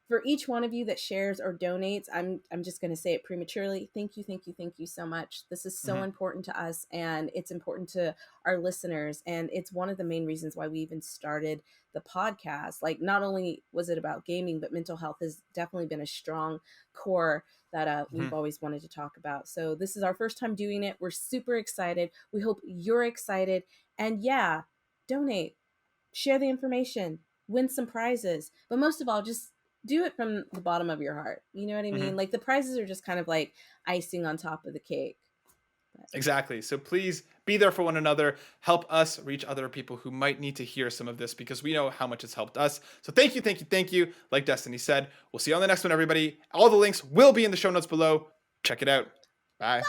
for each one of you that shares or donates, I'm just going to say it prematurely. Thank you so much. This is so important to us, and it's important to our listeners. And it's one of the main reasons why we even started the podcast. Like, not only was it about gaming, but mental health has definitely been a strong core that we've always wanted to talk about. So this is our first time doing it. We're super excited. We hope you're excited. And yeah, donate, share the information, win some prizes. But most of all, just do it from the bottom of your heart. You know what I mean? Like, the prizes are just kind of like icing on top of the cake. Exactly. So please be there for one another. Help us reach other people who might need to hear some of this, because we know how much it's helped us. So thank you. Like Destiny said, we'll see you on the next one, everybody. All the links will be in the show notes below. Check it out. Bye.